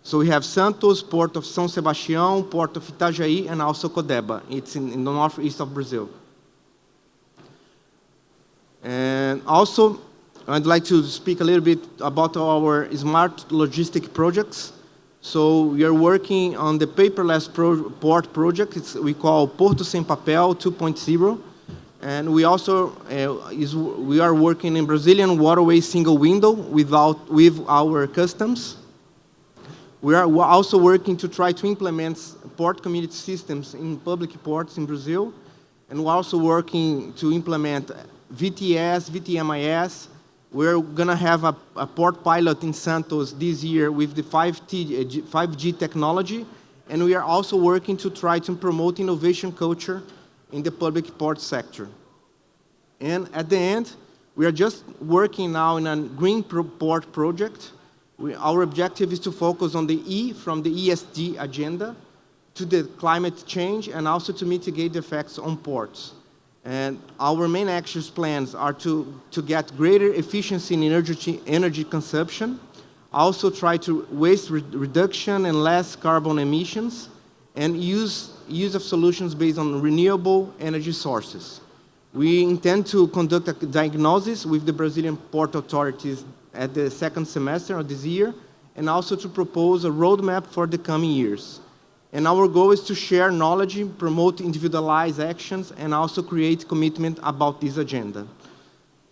So we have Santos, Port of São Sebastião, Port of Itajaí, and also Codeba. It's in the northeast of Brazil. And also, I'd like to speak a little bit about our smart logistic projects. So we are working on the paperless port project. We call Porto Sem Papel 2.0. And we also we are working in Brazilian waterway single window with our customs. We are also working to try to implement port community systems in public ports in Brazil. And we're also working to implement VTS, VTMIS. We're going to have a port pilot in Santos this year with the 5G technology. And we are also working to try to promote innovation culture in the public port sector. And at the end, we are just working now in a green port project. Our objective is to focus on the E from the ESG agenda to the climate change and also to mitigate the effects on ports. And our main action plans are to get greater efficiency in energy consumption, also try to waste reduction and less carbon emissions, and use of solutions based on renewable energy sources. We intend to conduct a diagnosis with the Brazilian port authorities at the second semester of this year, and also to propose a roadmap for the coming years. And our goal is to share knowledge, promote individualized actions, and also create commitment about this agenda.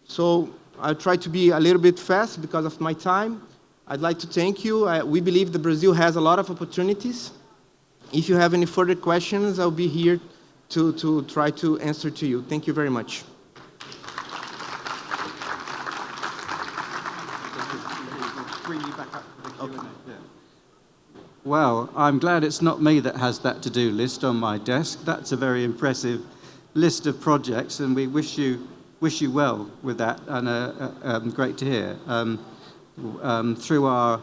So I'll try to be a little bit fast because of my time. I'd like to thank you. We believe that Brazil has a lot of opportunities. If you have any further questions, I'll be here to try to answer to you. Thank you very much. Well, I'm glad it's not me that has that to-do list on my desk. That's a very impressive list of projects, and we wish you well with that, and great to hear. Through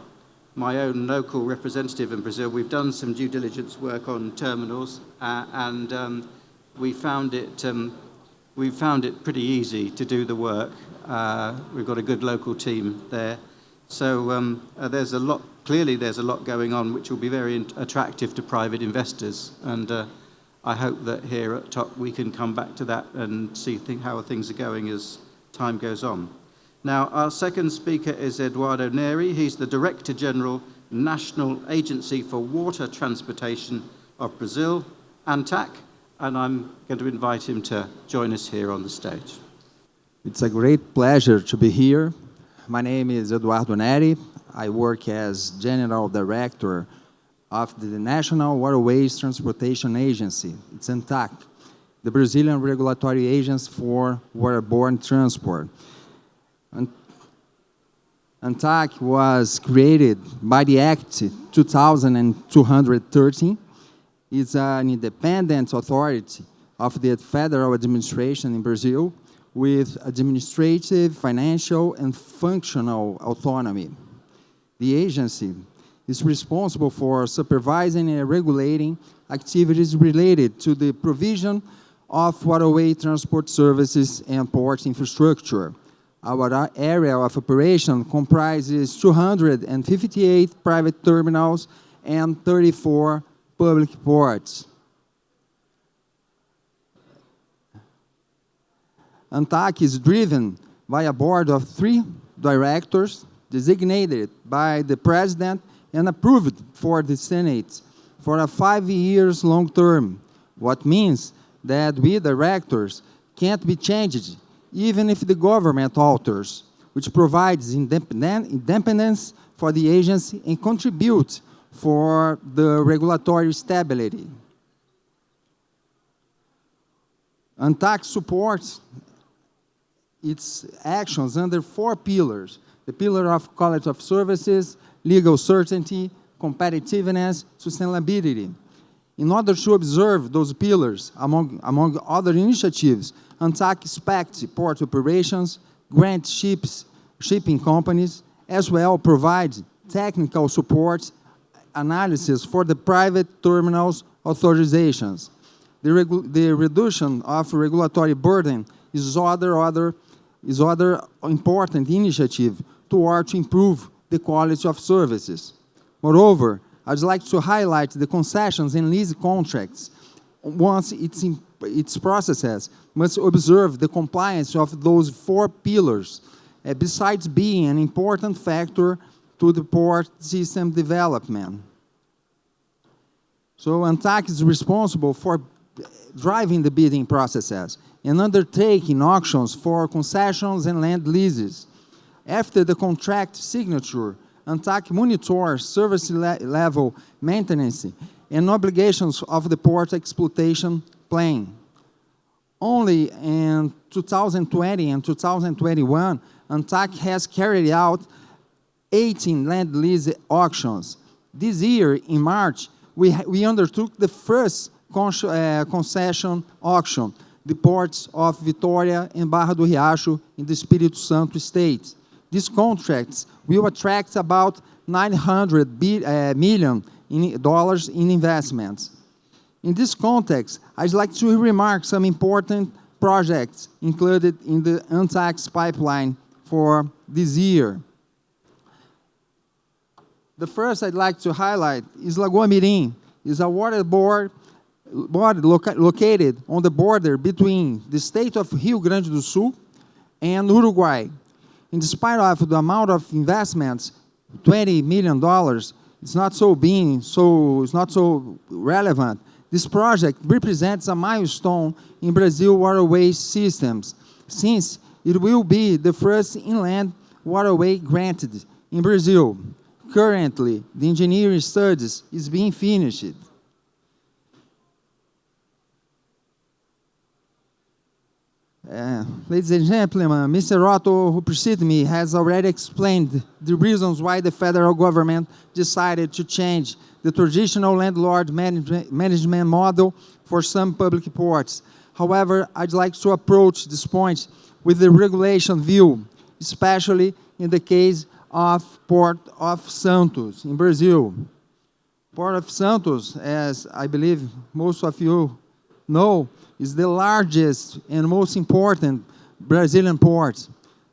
my own local representative in Brazil, we've done some due diligence work on terminals, and we found it pretty easy to do the work. We've got a good local team there. So clearly there's a lot going on which will be very attractive to private investors, and I hope that here at TOC we can come back to that and see how things are going as time goes on. Now, our second speaker is Eduardo Neri. He's the Director General, National Agency for Water Transportation of Brazil, ANTAC, and I'm going to invite him to join us here on the stage. It's a great pleasure to be here. My name is Eduardo Neri. I work as General Director of the National Waterways Transportation Agency. It's ANTAC, the Brazilian regulatory agency for waterborne transport. ANTAC was created by the Act 2213. It's an independent authority of the federal administration in Brazil with administrative, financial, and functional autonomy. The agency is responsible for supervising and regulating activities related to the provision of waterway transport services and port infrastructure. Our area of operation comprises 258 private terminals and 34 public ports. ANTAC is driven by a board of 3 directors designated by the President and approved for the Senate for a 5 years long term, what means that we directors can't be changed even if the government alters, which provides independence for the agency and contributes for the regulatory stability. ANTAC supports its actions under 4 pillars: the pillar of quality of services, legal certainty, competitiveness, sustainability. In order to observe those pillars, among other initiatives, ANTAC inspects port operations, grants shipping companies, as well provides technical support analysis for the private terminals authorizations. The reduction of regulatory burden is other important initiative toward to improve the quality of services. Moreover, I'd like to highlight the concessions and lease contracts. Once its processes must observe the compliance of those 4 pillars, besides being an important factor to the port system development. So ANTAC is responsible for driving the bidding processes and undertaking auctions for concessions and land leases. After the contract signature, ANTAC monitors service level maintenance and obligations of the port exploitation plan. Only in 2020 and 2021, ANTAC has carried out 18 land lease auctions. This year, in March, we undertook the first concession auction, the ports of Vitória and Barra do Riacho in the Espírito Santo state. These contracts will attract about $900 million in investments. In this context, I'd like to remark some important projects included in the ANTAC's pipeline for this year. The first I'd like to highlight is Lagoa Mirim. It's a water board located on the border between the state of Rio Grande do Sul and Uruguay. In spite of the amount of investments, $20 million, it's not so relevant. This project represents a milestone in Brazil waterway systems, since it will be the first inland waterway granted in Brazil. Currently, the engineering studies is being finished. Ladies and gentlemen, Mr. Otto, who preceded me, has already explained the reasons why the federal government decided to change the traditional landlord management model for some public ports. However, I'd like to approach this point with the regulation view, especially in the case of Port of Santos in Brazil. Port of Santos, as I believe most of you know, is the largest and most important Brazilian port.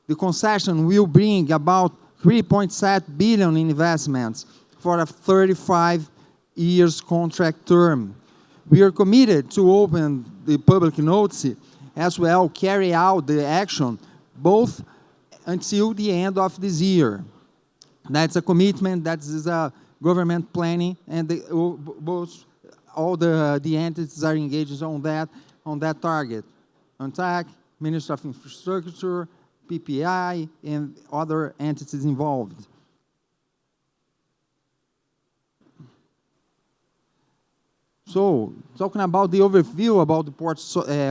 The concession will bring about 3.7 billion in investments for a 35 years contract term. We are committed to open the public notice as well carry out the action both until the end of this year. That's a commitment, that is a government planning, and all the entities are engaged on that target. ANTAC, Ministry of Infrastructure, PPI, and other entities involved. So, talking about the overview about the port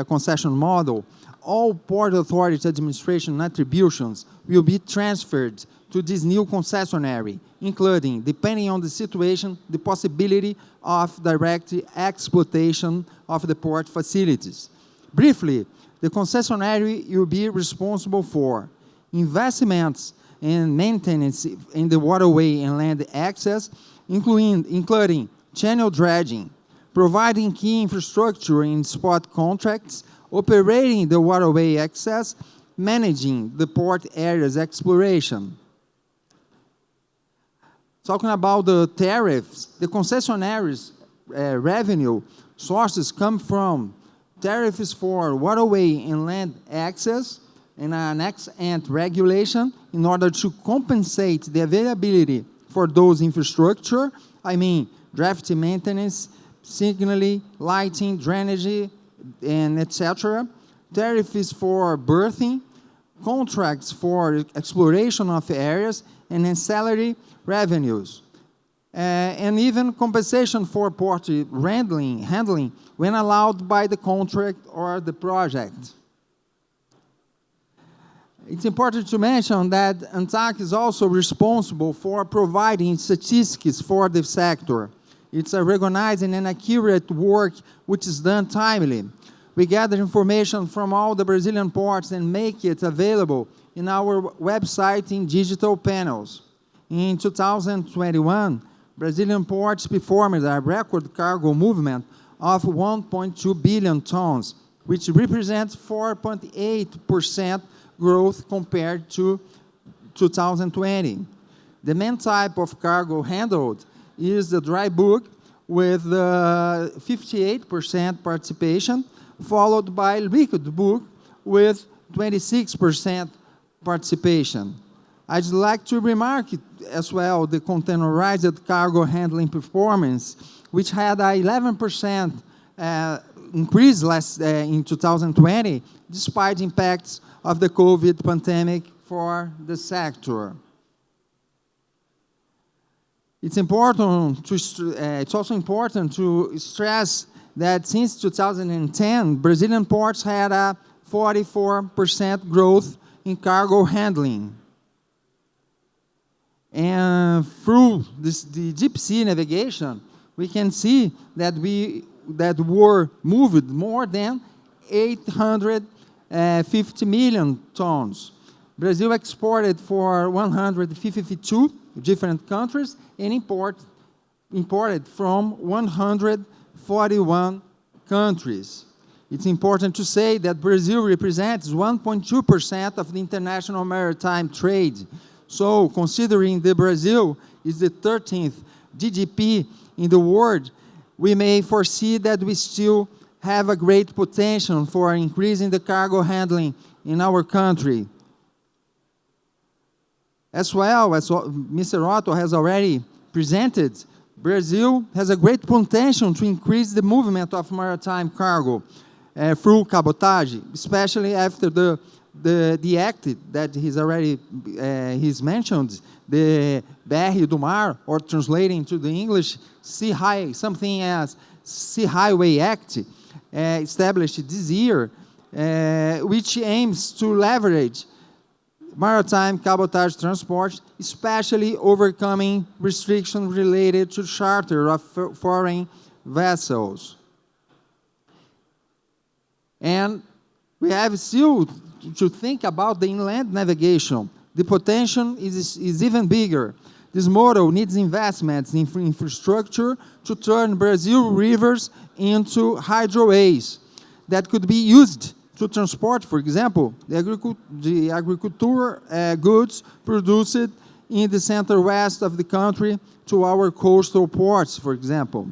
concession model, all Port Authority administration attributions will be transferred to this new concessionary, including, depending on the situation, the possibility of direct exploitation of the port facilities. Briefly, the concessionary will be responsible for investments and maintenance in the waterway and land access, including channel dredging, providing key infrastructure in spot contracts, operating the waterway access, managing the port areas exploration. Talking about the tariffs, the concessionaries revenue sources come from tariffs for waterway and land access, and an ex-ante regulation in order to compensate the availability for those infrastructure. I mean, draft maintenance, signaling, lighting, drainage, and etc. Tariffs for berthing, contracts for exploration of areas, and ancillary revenues. And even compensation for port handling when allowed by the contract or the project. It's important to mention that ANTAC is also responsible for providing statistics for the sector. It's a recognized and accurate work which is done timely. We gather information from all the Brazilian ports and make it available in our website in digital panels. In 2021, Brazilian ports performed a record cargo movement of 1.2 billion tons, which represents 4.8% growth compared to 2020. The main type of cargo handled is the dry bulk with 58% participation, followed by liquid bulk with 26% participation. I'd like to remark as well the containerized cargo handling performance, which had a 11% increase in 2020, despite impacts of the COVID pandemic for the sector. It's also important to stress that since 2010, Brazilian ports had a 44% growth in cargo handling. And through the deep sea navigation, we can see that were moved more than 850 million tons. Brazil exported for 152 different countries and imported from 141 countries. It's important to say that Brazil represents 1.2% of the international maritime trade. So, considering that Brazil is the 13th GDP in the world, we may foresee that we still have a great potential for increasing the cargo handling in our country. As well as Mr. Otto has already presented, Brazil has a great potential to increase the movement of maritime cargo through cabotage, especially after the act that he's mentioned, the BR do Mar, or translating to the English, something as Sea Highway Act, established this year, which aims to leverage maritime cabotage transport, especially overcoming restrictions related to charter of foreign vessels. And we have still to think about the inland navigation. The potential is even bigger. This model needs investments in infrastructure to turn Brazil rivers into hydroways that could be used to transport, for example, the agricultural goods produced in the center-west of the country to our coastal ports, for example.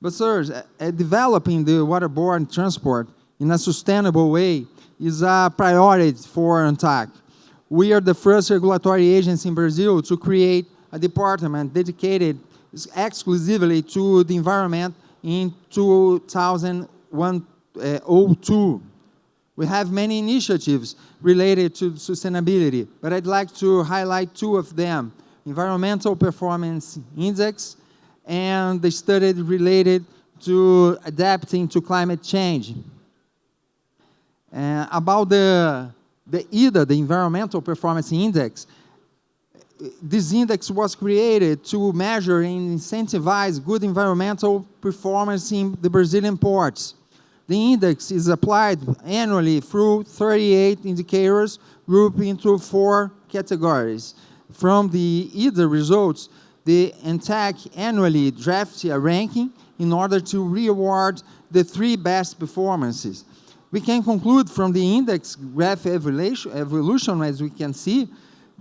But, sirs, developing the waterborne transport in a sustainable way is a priority for ANTAC. We are the first regulatory agency in Brazil to create a department dedicated exclusively to the environment in 2002. We have many initiatives related to sustainability, but I'd like to highlight two of them: Environmental Performance Index and the study related to adapting to climate change. About the EDA, the Environmental Performance Index, this index was created to measure and incentivize good environmental performance in the Brazilian ports. The index is applied annually through 38 indicators grouped into 4 categories. From the EDA results, the ANTAC annually drafts a ranking in order to reward the 3 best performances. We can conclude from the index graph evolution, as we can see,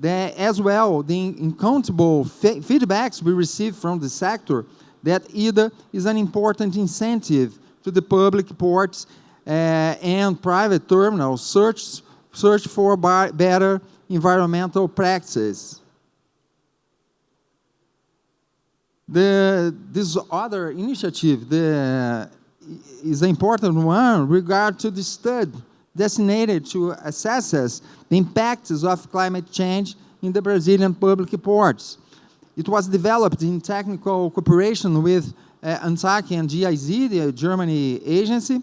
As well, the uncountable feedbacks we receive from the sector that IDA is an important incentive to the public ports and private terminals search for better environmental practices. This other initiative is an important one regard to the study designated to assess the impacts of climate change in the Brazilian public ports. It was developed in technical cooperation with ANTAC and GIZ, the Germany agency,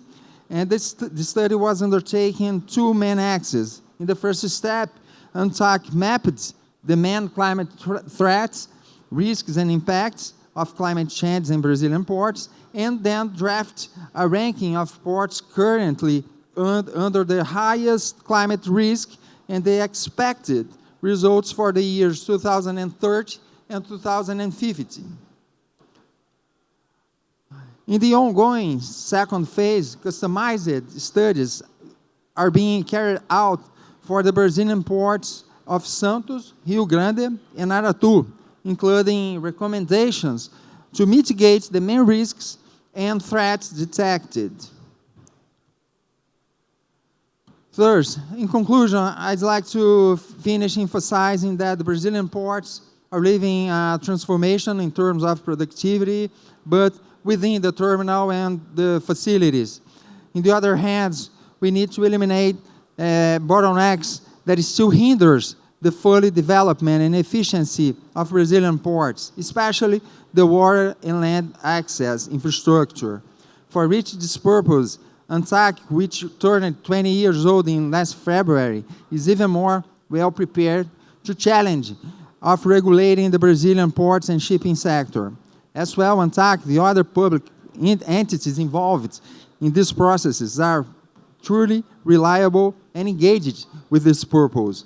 and the study was undertaken in two main axes. In the first step, ANTAC mapped the main climate threats, risks and impacts of climate change in Brazilian ports, and then draft a ranking of ports currently under the highest climate risk and the expected results for the years 2030 and 2050. In the ongoing second phase, customized studies are being carried out for the Brazilian ports of Santos, Rio Grande, and Aratu, including recommendations to mitigate the main risks and threats detected. First, in conclusion, I'd like to finish emphasizing that the Brazilian ports are living a transformation in terms of productivity, but within the terminal and the facilities. On the other hand, we need to eliminate bottlenecks that still hinders the fully development and efficiency of Brazilian ports, especially the water and land access infrastructure. For reach this purpose, ANTAC, which turned 20 years old in last February, is even more well prepared to challenge of regulating the Brazilian ports and shipping sector. As well, ANTAC, the other public entities involved in these processes are truly reliable and engaged with this purpose.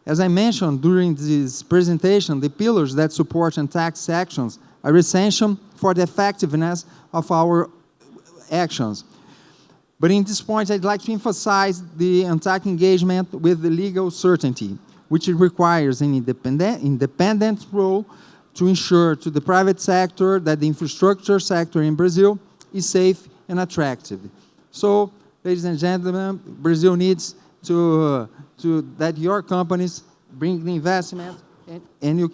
As I mentioned during this presentation, the pillars that support ANTAC's actions are essential for the effectiveness of our actions. But in this point, I'd like to emphasize the ANTAC engagement with the legal certainty, which requires an independent role to ensure to the private sector that the infrastructure sector in Brazil is safe and attractive. So, ladies and gentlemen, Brazil needs to that your companies bring the investment, and you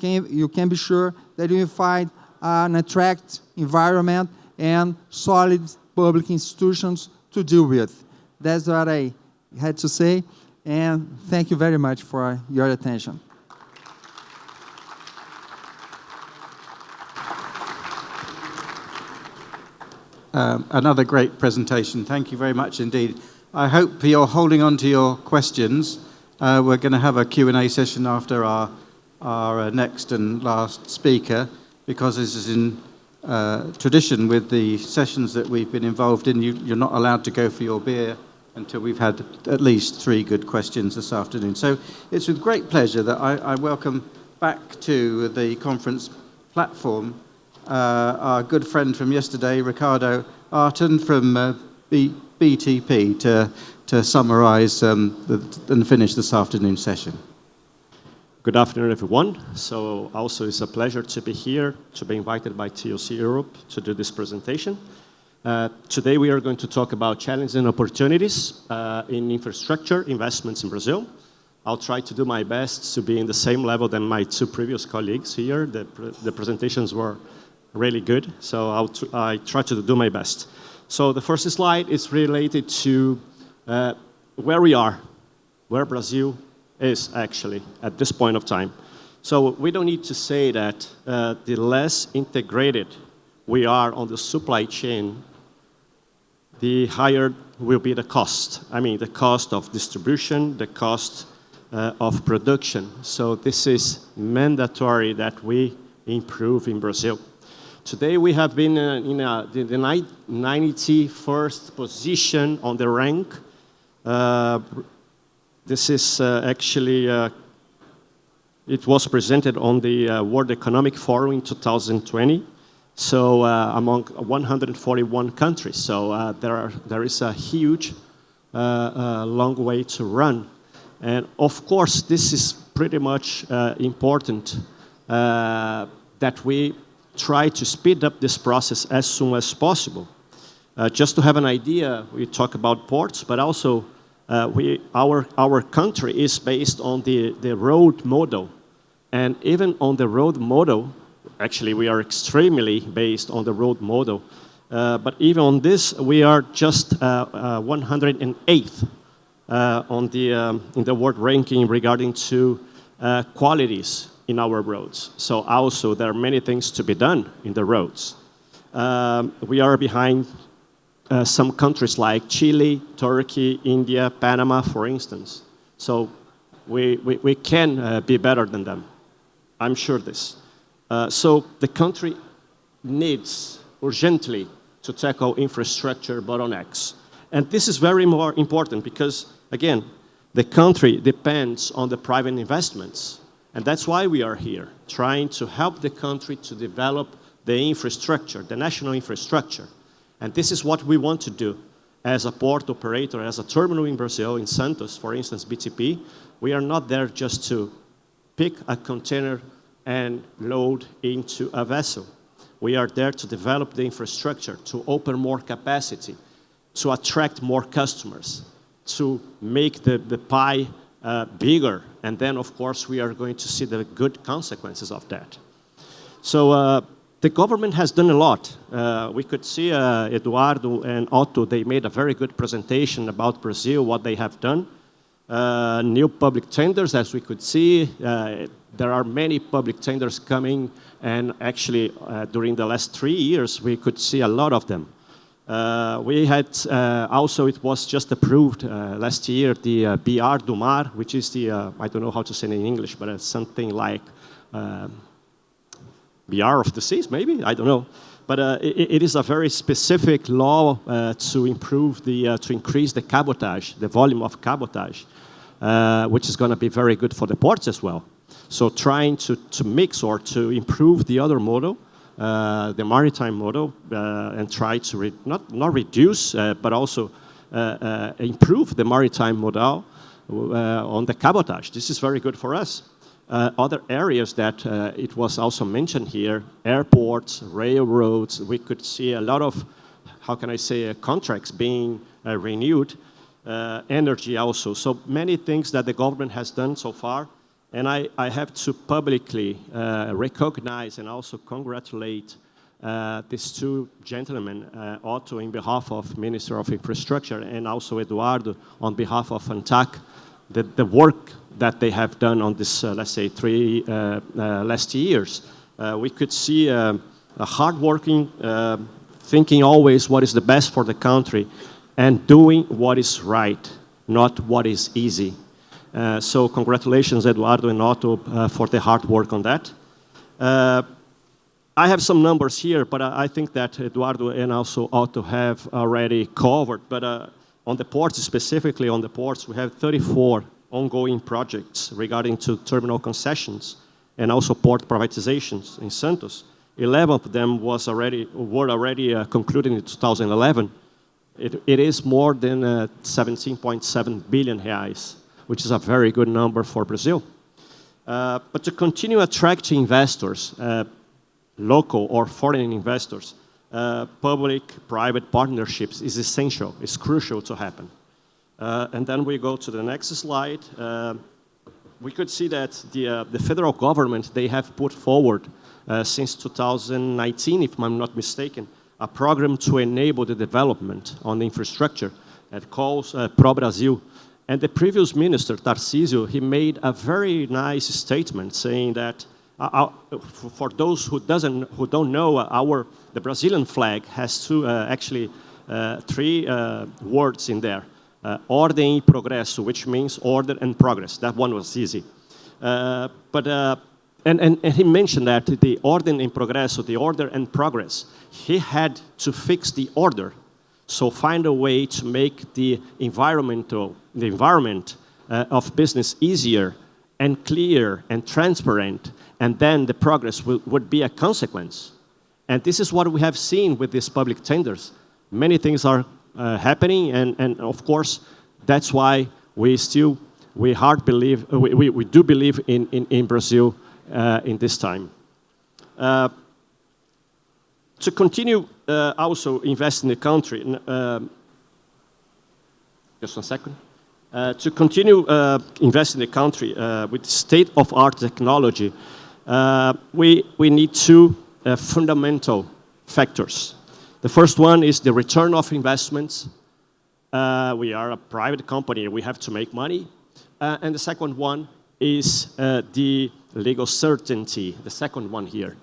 can be sure that you will find an attractive environment and solid public institutions to deal with. That's what I had to say, and thank you very much for your attention. Another great presentation. Thank you very much indeed. I hope you're holding on to your questions. We're going to have a Q&A session after our next and last speaker, because this is in tradition with the sessions that we've been involved in. You're not allowed to go for your beer until we've had at least 3 good questions this afternoon. So it's with great pleasure that I welcome back to the conference platform our good friend from yesterday, Ricardo Arton from BTP, to summarize and finish this afternoon's session. Good afternoon, everyone. So also it's a pleasure to be here, to be invited by TOC Europe to do this presentation. Today we are going to talk about challenges and opportunities in infrastructure investments in Brazil. I'll try to do my best to be in the same level than my 2 previous colleagues here. The presentations were really good, so I try to do my best. So the first slide is related to where we are, where Brazil is actually at this point of time. So we don't need to say that the less integrated we are on the supply chain, the higher will be the cost. I mean, the cost of distribution, the cost of production. So this is mandatory that we improve in Brazil. Today we have been in the 91st position on the rank. This is actually, it was presented on the World Economic Forum in 2020. So among 141 countries. So there is a huge, long way to run. And of course, this is pretty much important that we try to speed up this process as soon as possible. Just to have an idea, we talk about ports, but also our country is based on the road model. And even on the road model, actually we are extremely based on the road model, but even on this, we are just 108th in the world ranking regarding to qualities in our roads. So also there are many things to be done in the roads. We are behind some countries like Chile, Turkey, India, Panama, for instance. So we can be better than them. I'm sure this. So the country needs urgently to tackle infrastructure bottlenecks. And this is very more important because, again, the country depends on the private investments. And that's why we are here, trying to help the country to develop the infrastructure, the national infrastructure. And this is what we want to do as a port operator, as a terminal in Brazil, in Santos, for instance, BTP. We are not there just to pick a container and load into a vessel. We are there to develop the infrastructure, to open more capacity, to attract more customers, to make the pie bigger. And then, of course, we are going to see the good consequences of that. So the government has done a lot. We could see Eduardo and Otto, they made a very good presentation about Brazil, what they have done. New public tenders, as we could see. There are many public tenders coming, and actually, during the last 3 years, we could see a lot of them. We had also, it was just approved last year, the BR do Mar, which is the, I don't know how to say it in English, but it's something like BR of the seas, maybe? I don't know. But it is a very specific law to improve to increase the cabotage, the volume of cabotage, which is going to be very good for the ports as well. So trying to mix or to improve the other model, the maritime model, and try to not reduce, but also improve the maritime model on the cabotage. This is very good for us. Other areas that it was also mentioned here, airports, railroads, we could see a lot of, how can I say, contracts being renewed, energy also. So many things that the government has done so far. And I have to publicly recognize and also congratulate these two gentlemen, Otto in behalf of Minister of Infrastructure and also Eduardo on behalf of ANTAC, the work that they have done on this, let's say, last years. We could see a hardworking, thinking always what is the best for the country and doing what is right, not what is easy. So congratulations, Eduardo and Otto, for the hard work on that. I have some numbers here, but I think that Eduardo and also Otto have already covered. But on the ports, specifically on the ports, we have 34 ongoing projects regarding to terminal concessions and also port privatizations in Santos. 11 of them were already concluded in 2011. It is more than 17.7 billion reais, which is a very good number for Brazil. But to continue attracting investors, local or foreign investors, public-private partnerships is essential, it's crucial to happen. And then we go to the next slide. We could see that the federal government, they have put forward since 2019, if I'm not mistaken, a program to enable the development on the infrastructure that calls Pro Brasil. And the previous minister, Tarcísio, he made a very nice statement saying that, for those who don't know, the Brazilian flag has three words in there. Ordem e progresso, which means order and progress. That one was easy. And he mentioned that the ordem e progresso, the order and progress, he had to fix the order. So find a way to make the environment of business easier and clear and transparent, and then the progress would be a consequence. And this is what we have seen with these public tenders. Many things are happening, and of course, that's why we still we do believe in Brazil in this time. To continue also invest in the country, just 1 second. To continue invest in the country with state-of-art technology, we need two fundamental factors. The first one is the return of investments. We are a private company, we have to make money. And the second one is the legal certainty, the second one here.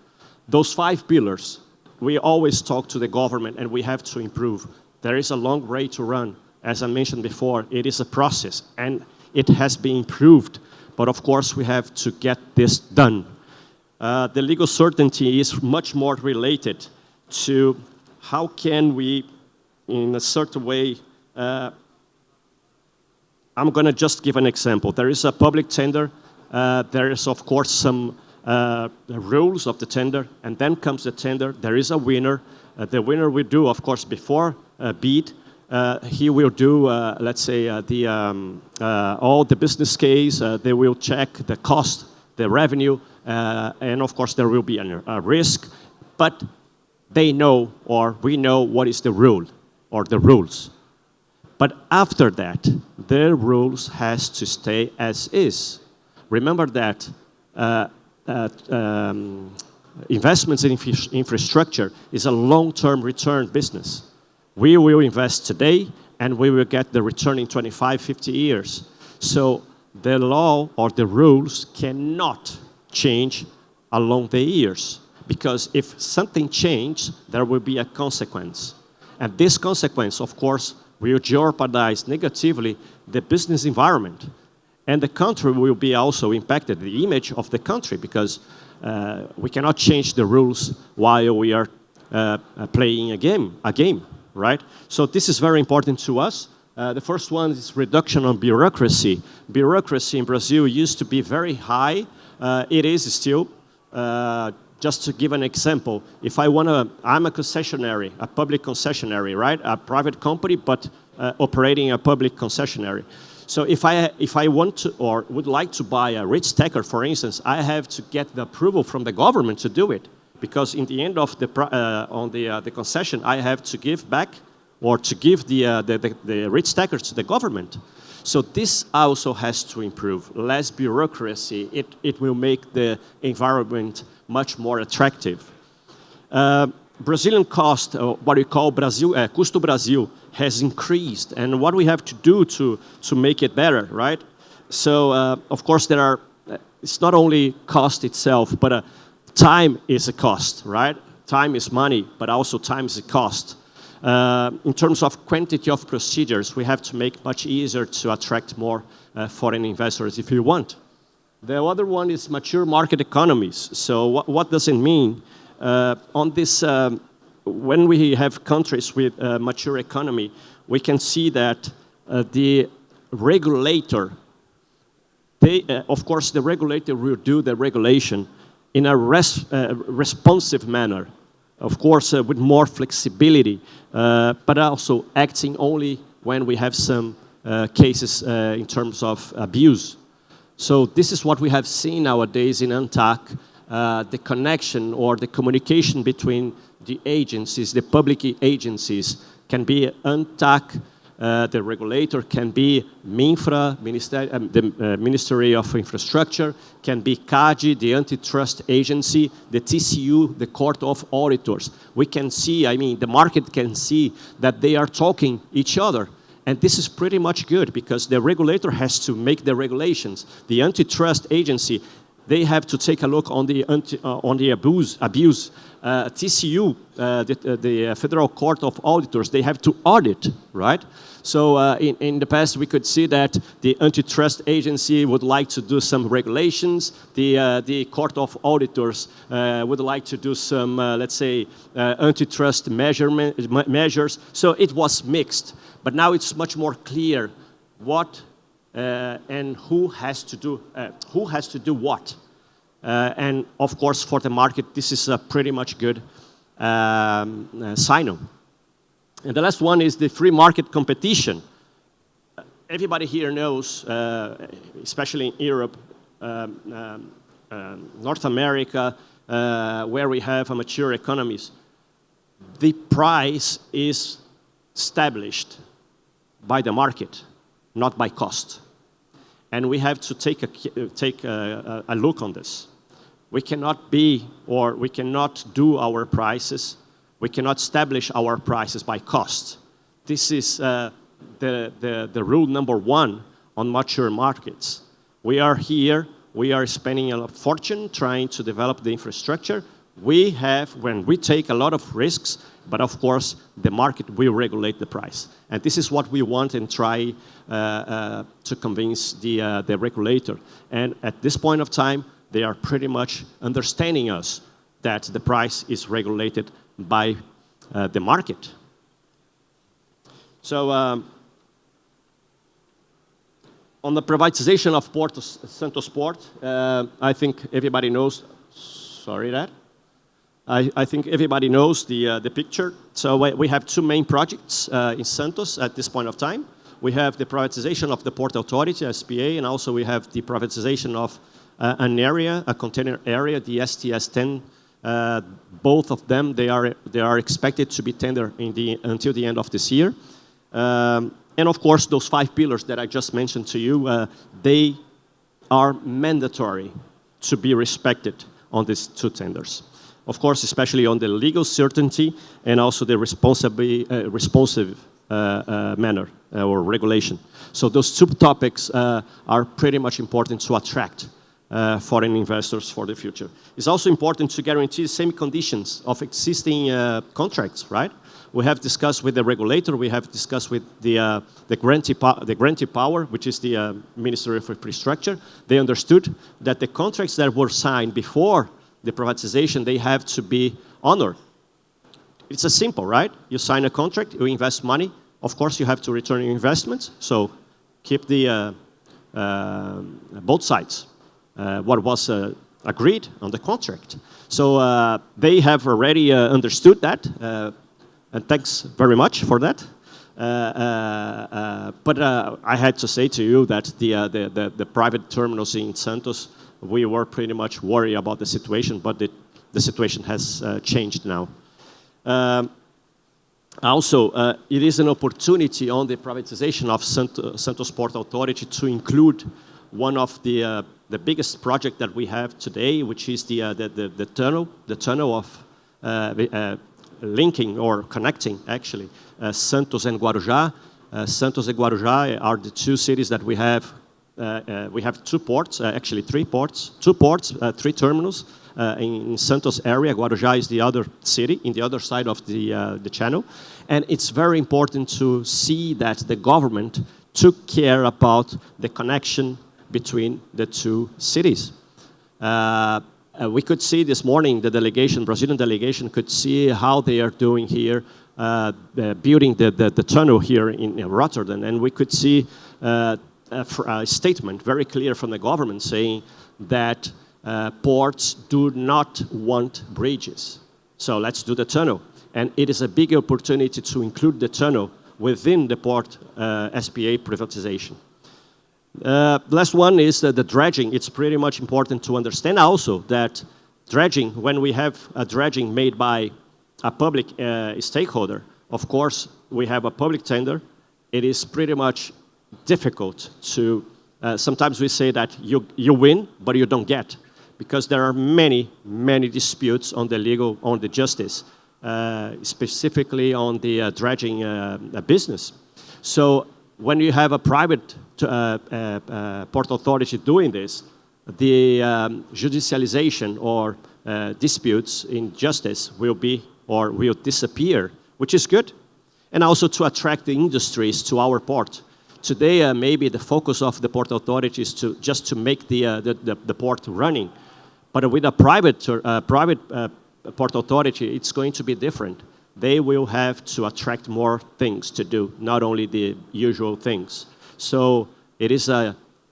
Those 5 pillars, we always talk to the government and we have to improve. There is a long way to run. As I mentioned before, it is a process and it has been improved, but of course we have to get this done. The legal certainty is much more related to how can we, in a certain way, I'm going to just give an example. There is a public tender. There is, of course, some rules of the tender, and then comes the tender. There is a winner. The winner will do, of course, before bid. He will do, let's say, all the business case. They will check the cost, the revenue, and of course there will be a risk. But they know, or we know, what is the rule or the rules. But after that, the rules has to stay as is. Remember that investments in infrastructure is a long-term return business. We will invest today, and we will get the return in 25, 50 years. So the law or the rules cannot change along the years, because if something changes, there will be a consequence. And this consequence, of course, will jeopardize negatively the business environment. And the country will be also impacted, the image of the country, because we cannot change the rules while we are playing a game. Right? So this is very important to us. The first one is reduction on bureaucracy. Bureaucracy in Brazil used to be very high. It is still. Just to give an example, if I'm a concessionary, a public concessionary, right? A private company, but operating a public concessionary. So if I want to or would like to buy a rich stacker, for instance, I have to get the approval from the government to do it. Because in the end of the concession, I have to give back or to give the rich stackers to the government. So this also has to improve. Less bureaucracy, it will make the environment much more attractive. Brazilian cost, what we call Custo Brasil, has increased. And what we have to do to make it better, right? So, of course, it's not only cost itself, but time is a cost, right? Time is money, but also time is a cost. In terms of quantity of procedures, we have to make much easier to attract more foreign investors if you want. The other one is mature market economies. So what does it mean? On this, when we have countries with mature economy, we can see that the regulator, of course, the regulator will do the regulation in a responsive manner, of course, with more flexibility, but also acting only when we have some cases in terms of abuse. So this is what we have seen nowadays in ANTAC, the connection or the communication between the agencies, the public agencies, can be ANTAC, the regulator can be MINFRA, the Ministry of Infrastructure, can be CADE, the antitrust agency, the TCU, the Court of Auditors. We can see, the market can see that they are talking each other. And this is pretty much good because the regulator has to make the regulations. The antitrust agency, they have to take a look on the abuse. TCU, the Federal Court of Auditors, they have to audit, right? So in the past, we could see that the antitrust agency would like to do some regulations. The Court of Auditors would like to do some, let's say, antitrust measures. So it was mixed. But now it's much more clear what and who has to do what. And of course, for the market, this is a pretty much good sign-on. And the last one is the free market competition. everybody here knows, especially in Europe, North America, where we have mature economies, the price is established by the market, not by cost. And we have to take a look on this. We cannot we cannot do our prices, we cannot establish our prices by cost. This is the rule number one on mature markets. We are here, we are spending a fortune trying to develop the infrastructure. When we take a lot of risks, but of course, the market will regulate the price. And this is what we want and try to convince the regulator. And at this point of time, they are pretty much understanding us that the price is regulated by the market. So on the privatization of Santos Port, I think everybody knows, sorry that. I think everybody knows the picture. So we have two main projects in Santos at this point of time. We have the privatization of the Port Authority, SPA, and also we have the privatization of an area, a container area, the STS-10. Both of them, they are expected to be tendered until the end of this year. And of course, those 5 pillars that I just mentioned to you, they are mandatory to be respected on these 2 tenders. Of course, especially on the legal certainty and also the responsive manner or regulation. So those 2 topics are pretty much important to attract foreign investors for the future. It's also important to guarantee the same conditions of existing contracts, right? We have discussed with the regulator, we have discussed with the grantee power, which is the Ministry of Infrastructure. They understood that the contracts that were signed before the privatization, they have to be honored. It's a simple, right? You sign a contract, you invest money. Of course, you have to return your investments. So keep the both sides what was agreed on the contract. So they have already understood that, and thanks very much for that. But I had to say to you that the private terminals in Santos, we were pretty much worried about the situation, but the situation has changed now. Also, it is an opportunity on the privatization of Santos Port Authority to include one of the biggest project that we have today, which is the tunnel of linking or connecting, actually, Santos and Guarujá. Santos and Guarujá are the 2 cities that we have. We have 2 ports, actually 3 ports, 2 ports, 3 terminals in Santos area. Guarujá is the other city, in the other side of the channel. And it's very important to see that the government took care about the connection between the 2 cities. We could see this morning, the delegation, Brazilian delegation, could see how they are doing here, building the tunnel here in Rotterdam. And we could see a statement very clear from the government saying that ports do not want bridges. So let's do the tunnel. And it is a big opportunity to include the tunnel within the port SPA privatization. Last one is the dredging. It's pretty much important to understand also that dredging, when we have a dredging made by a public stakeholder, of course, we have a public tender. It is pretty much difficult to, sometimes we say that you win, but you don't get, because there are many disputes on the justice, specifically on the dredging business. So when you have a private port authority doing this, the judicialization or disputes in justice will disappear, which is good, and also to attract the industries to our port. Today, maybe the focus of the port authority is just to make the port running, but with a private port authority, it's going to be different. They will have to attract more things to do, not only the usual things. So it is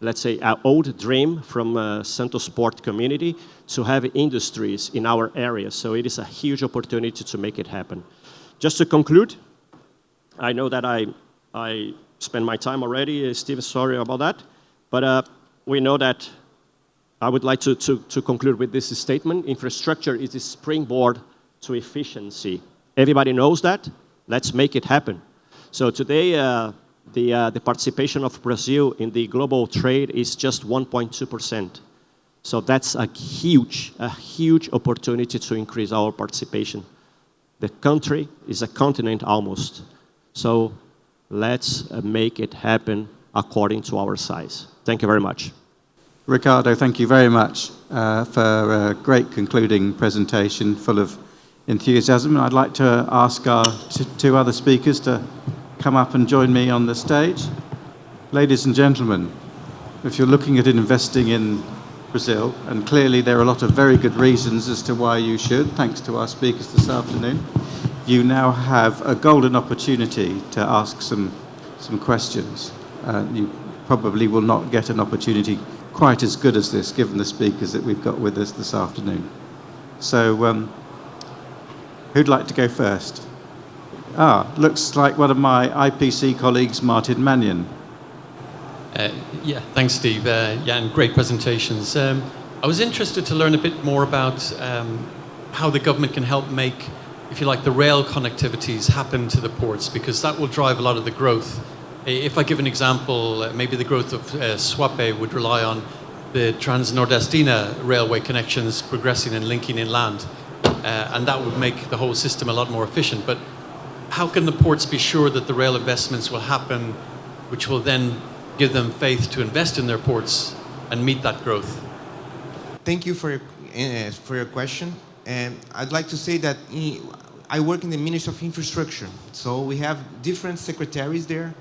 let's say, an old dream from Santos Port community to have industries in our area. So it is a huge opportunity to make it happen. Just to conclude, I know that I spend my time already. Steve, sorry about that. But we know that I would like to conclude with this statement. Infrastructure is the springboard to efficiency. Everybody knows that. Let's make it happen. So today, the participation of Brazil in the global trade is just 1.2%. So that's a huge opportunity to increase our participation. The country is a continent almost. So let's make it happen according to our size. Thank you very much. Ricardo, thank you very much for a great concluding presentation full of enthusiasm. And I'd like to ask our two other speakers to come up and join me on the stage. Ladies and gentlemen, if you're looking at investing in Brazil, and clearly there are a lot of very good reasons as to why you should, thanks to our speakers this afternoon, you now have a golden opportunity to ask some questions. You probably will not get an opportunity quite as good as this, given the speakers that we've got with us this afternoon. So, who'd like to go first? Looks like one of my IPC colleagues, Martin Mannion. Yeah, thanks, Steve. And great presentations. I was interested to learn a bit more about how the government can help make, if you like, the rail connectivities happen to the ports, because that will drive a lot of the growth. If I give an example, maybe the growth of Suape would rely on the Trans-Nordestina railway connections progressing and linking inland, and that would make the whole system a lot more efficient. But how can the ports be sure that the rail investments will happen, which will then give them faith to invest in their ports and meet that growth? Thank you for your question. And I'd like to say that I work in the Ministry of Infrastructure, so we have different secretaries there.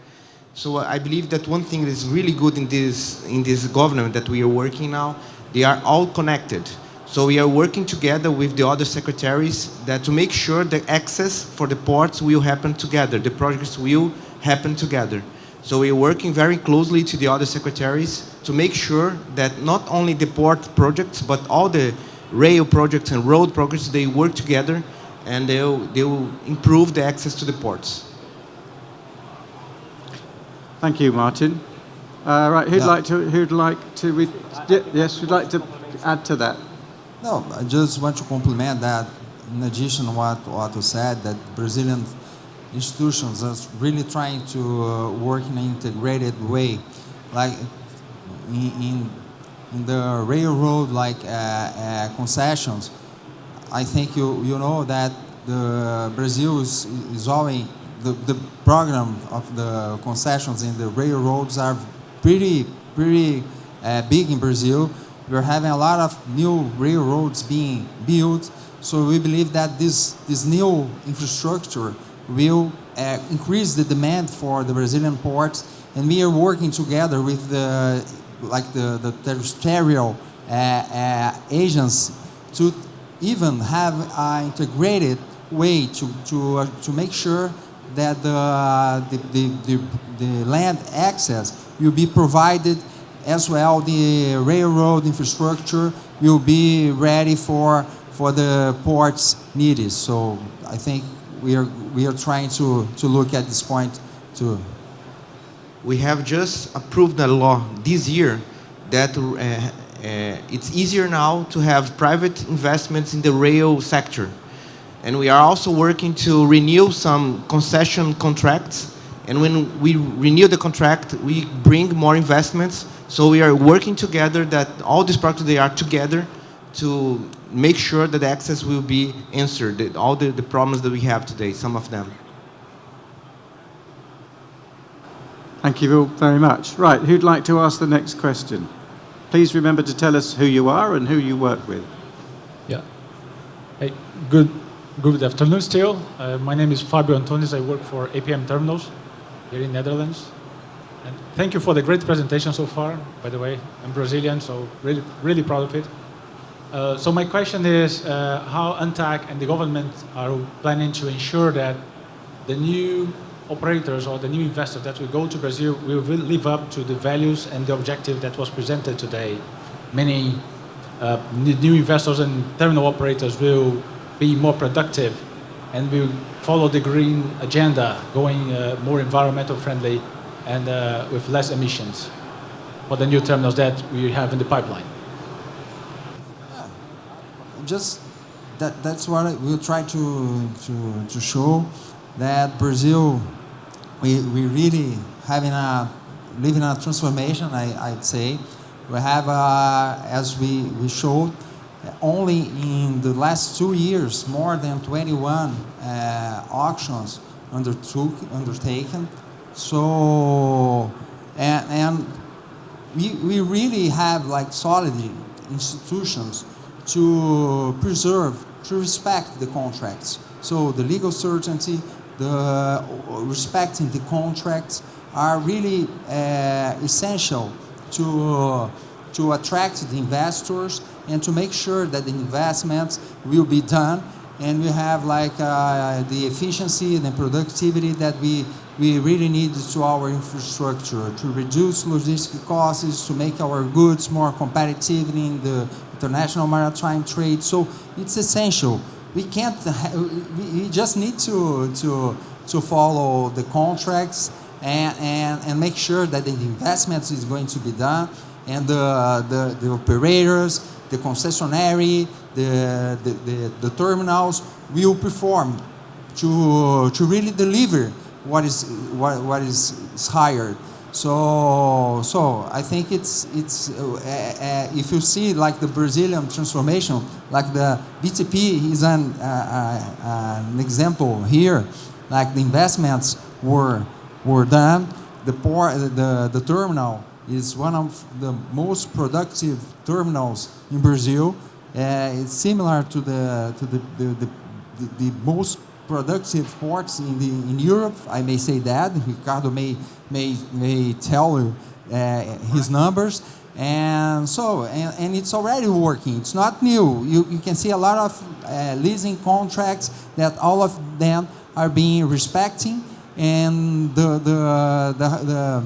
So I believe that one thing that is really good in this government that we are working now, they are all connected. So we are working together with the other secretaries to make sure the access for the ports will happen together, the projects will happen together. So we are working very closely to the other secretaries to make sure that not only the port projects, but all the rail projects and road projects, they work together and they will improve the access to the ports. Thank you, Martin. Right, who'd like to yes, we'd like to add to that. No, I just want to compliment that. In addition to what Otto said, that Brazilian institutions are really trying to work in an integrated way, like in the railroad, like concessions. I think you know that Brazil is always the program of the concessions in the railroads are pretty big in Brazil. We're having a lot of new railroads being built, so we believe that this new infrastructure will increase the demand for the Brazilian ports, and we are working together with the terrestrial agents to even have an integrated way to make sure that the land access will be provided as well. The railroad infrastructure will be ready for the ports needed. So I think we are trying to look at this point too. We have just approved a law this year that it's easier now to have private investments in the rail sector. And we are also working to renew some concession contracts. And when we renew the contract, we bring more investments. So we are working together that all these projects, they are together to make sure that the access will be answered, all the problems that we have today, some of them. Thank you very much. Right, who'd like to ask the next question? Please remember to tell us who you are and who you work with. Yeah. Hey, good afternoon still. My name is Fabio Antunes. I work for APM Terminals here in Netherlands. And thank you for the great presentation so far, by the way. I'm Brazilian, so really proud of it. So my question is how ANTAC and the government are planning to ensure that the new operators or the new investors that will go to Brazil will live up to the values and the objective that was presented today. Many new investors and terminal operators will be more productive and will follow the green agenda, going more environmental friendly. and with less emissions for the new terminals that we have in the pipeline? Just that's what we'll try to show, that Brazil, we really living a transformation, I'd say. We have, as we showed, only in the last 2 years, more than 21 auctions undertaken. So, and we really have like solid institutions to preserve, to respect the contracts. So the legal certainty, the respecting the contracts are really essential to attract the investors and to make sure that the investments will be done, and we have like the efficiency and the productivity that we really need to our infrastructure, to reduce logistic costs, to make our goods more competitive in the international maritime trade. So it's essential. We can't. We just need to follow the contracts and make sure that the investments is going to be done, and the operators, the concessionary, the terminals will perform to really deliver what is hired. So I think it's if you see like the Brazilian transformation, like the BTP is an example here. Like the investments were done. The terminal is one of the most productive terminals in Brazil. It's similar to the most productive ports in Europe. I may say that. Ricardo may tell you his numbers. And so, and it's already working. It's not new. You can see a lot of leasing contracts that all of them are being respecting, and the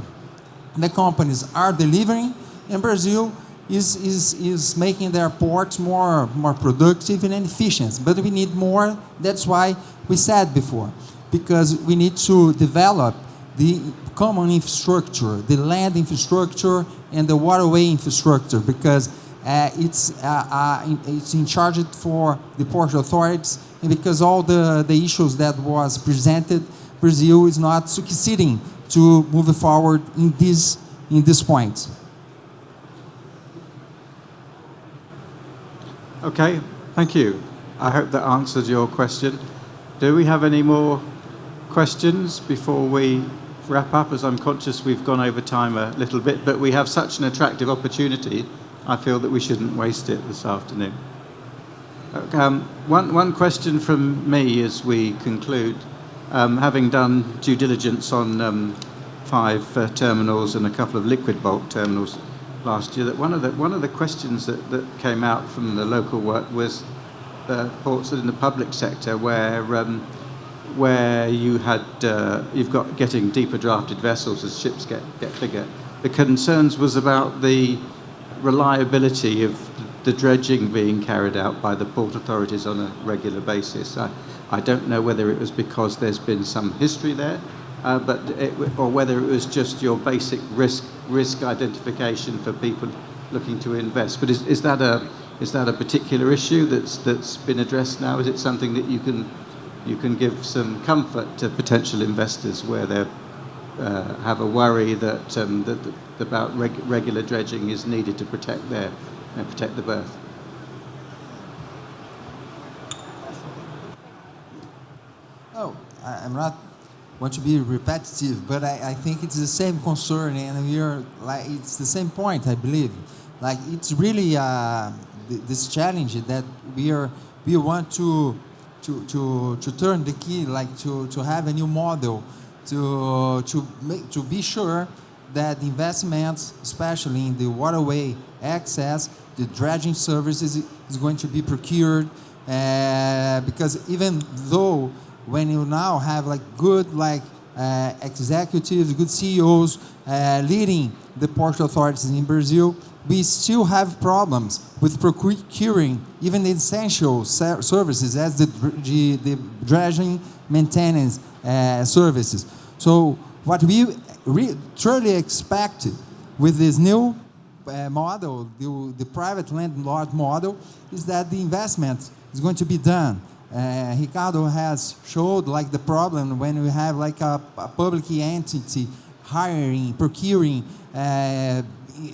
companies are delivering, and Brazil is making their ports more productive and efficient. But we need more. That's why we said before, because we need to develop the common infrastructure, the land infrastructure and the waterway infrastructure, because it's in charge for the port authorities, and because all the issues that was presented, Brazil is not succeeding to move forward in this point. Okay, thank you. I hope that answered your question. Do we have any more questions before we wrap up? As I'm conscious we've gone over time a little bit, but we have such an attractive opportunity, I feel that we shouldn't waste it this afternoon. One question from me as we conclude. Having done due diligence on 5 terminals and a couple of liquid bulk terminals last year, that one of the questions that came out from the local work was ports in the public sector where you've got getting deeper drafted vessels as ships get bigger. The concerns was about the reliability of the dredging being carried out by the port authorities on a regular basis. I don't know whether it was because there's been some history there, or whether it was just your basic risk identification for people looking to invest. But is that a particular issue that's been addressed now? Is it something that you can give some comfort to potential investors where they have a worry that about regular dredging is needed to protect the berth? No, I'm not want to be repetitive, but I think it's the same concern, and it's the same point, I believe. Like, it's really this challenge that we want to turn the key, like to have a new model, to be sure that investments, especially in the waterway access, the dredging services is going to be procured, because even though when you now have like good executives, good CEOs leading the port authorities in Brazil, we still have problems with procuring even the essential services as the dredging maintenance services. So what we truly expect with this new model, the private landlord model, is that the investment is going to be done. Ricardo has showed like the problem when we have like a public entity hiring, procuring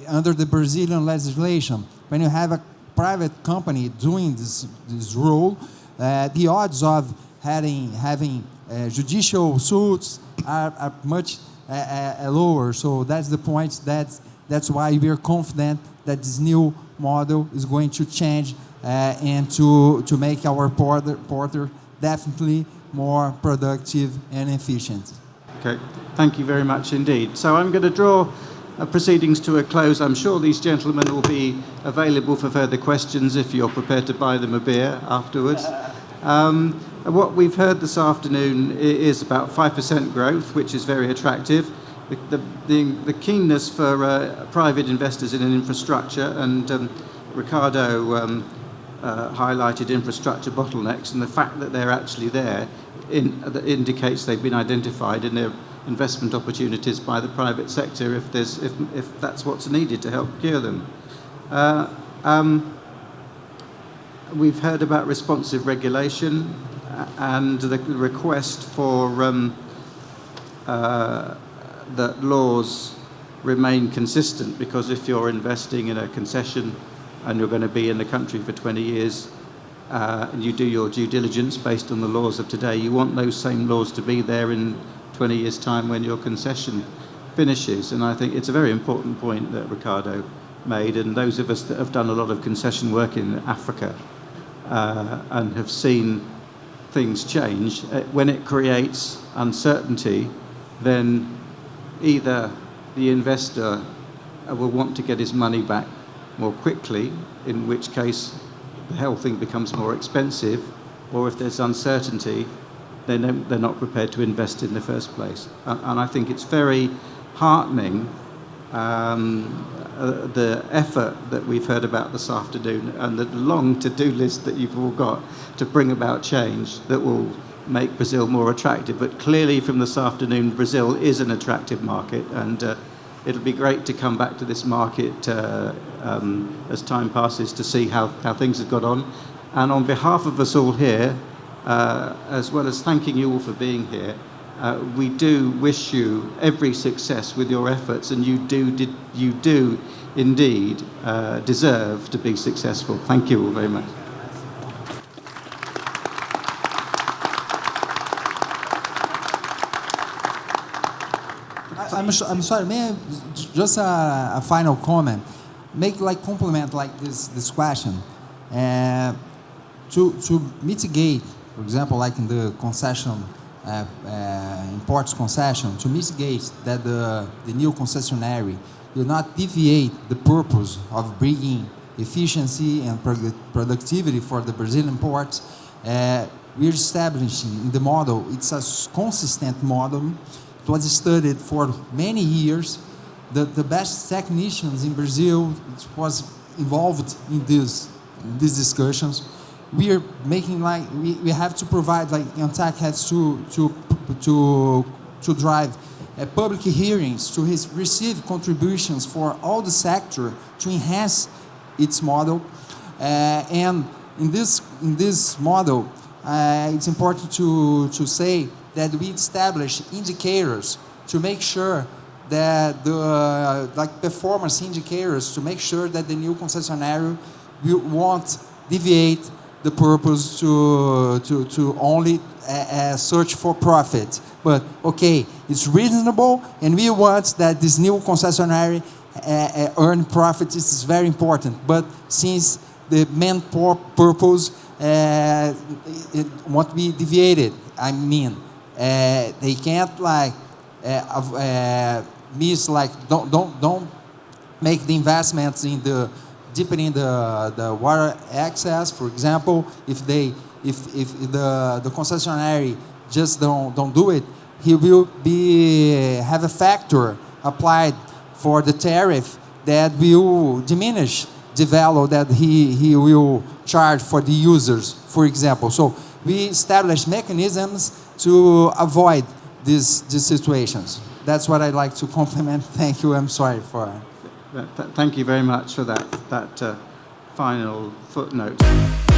under the Brazilian legislation. When you have a private company doing this role, the odds of having judicial suits are much lower. So that's the point. That's why we are confident that this new model is going to change and to make our porter definitely more productive and efficient. Okay, thank you very much indeed. So I'm going to draw proceedings to a close. I'm sure these gentlemen will be available for further questions if you're prepared to buy them a beer afterwards. What we've heard this afternoon is about 5% growth, which is very attractive. The keenness for private investors in an infrastructure, and Ricardo highlighted infrastructure bottlenecks, and the fact that they're actually there that indicates they've been identified in their investment opportunities by the private sector if that's what's needed to help cure them. We've heard about responsive regulation and the request for that laws remain consistent, because if you're investing in a concession and you're going to be in the country for 20 years and you do your due diligence based on the laws of today, you want those same laws to be there in 20 years' time when your concession finishes. And I think it's a very important point that Ricardo made, and those of us that have done a lot of concession work in Africa and have seen things change, when it creates uncertainty, then either the investor will want to get his money back more quickly, in which case the whole thing becomes more expensive, or if there's uncertainty, then they're not prepared to invest in the first place. And I think it's very heartening, the effort that we've heard about this afternoon and the long to-do list that you've all got to bring about change that will make Brazil more attractive. But clearly from this afternoon, Brazil is an attractive market, and it'll be great to come back to this market as time passes to see how things have got on. And on behalf of us all here, as well as thanking you all for being here, we do wish you every success with your efforts, and you do indeed deserve to be successful. Thank you all very much. I'm sorry, may I just a final comment? Make like complement like this question. To mitigate, for example, like in the concession, imports concession, to mitigate that the new concessionary will not deviate the purpose of bringing efficiency and productivity for the Brazilian ports, we're establishing in the model, it's a consistent model. It was studied for many years. The best technicians in Brazil was involved in these discussions. We are making like we have to provide, like TOC has to drive public hearings to receive contributions for all the sector to enhance its model. And in this model, it's important to say that we establish indicators to make sure that like performance indicators to make sure that the new concessionary won't deviate the purpose to only search for profit. But okay, it's reasonable, and we want that this new concessionary earn profit. This is very important. But since the main purpose it won't be deviated, I mean, they can't like miss, like don't make the investments in the deepening the water access, for example. If the concessionary just don't do it, he will have a factor applied for the tariff that will diminish the value that he will charge for the users, for example. So we establish mechanisms to avoid these situations. That's what I'd like to compliment. Thank you. I'm sorry for. Thank you very much for that final footnote.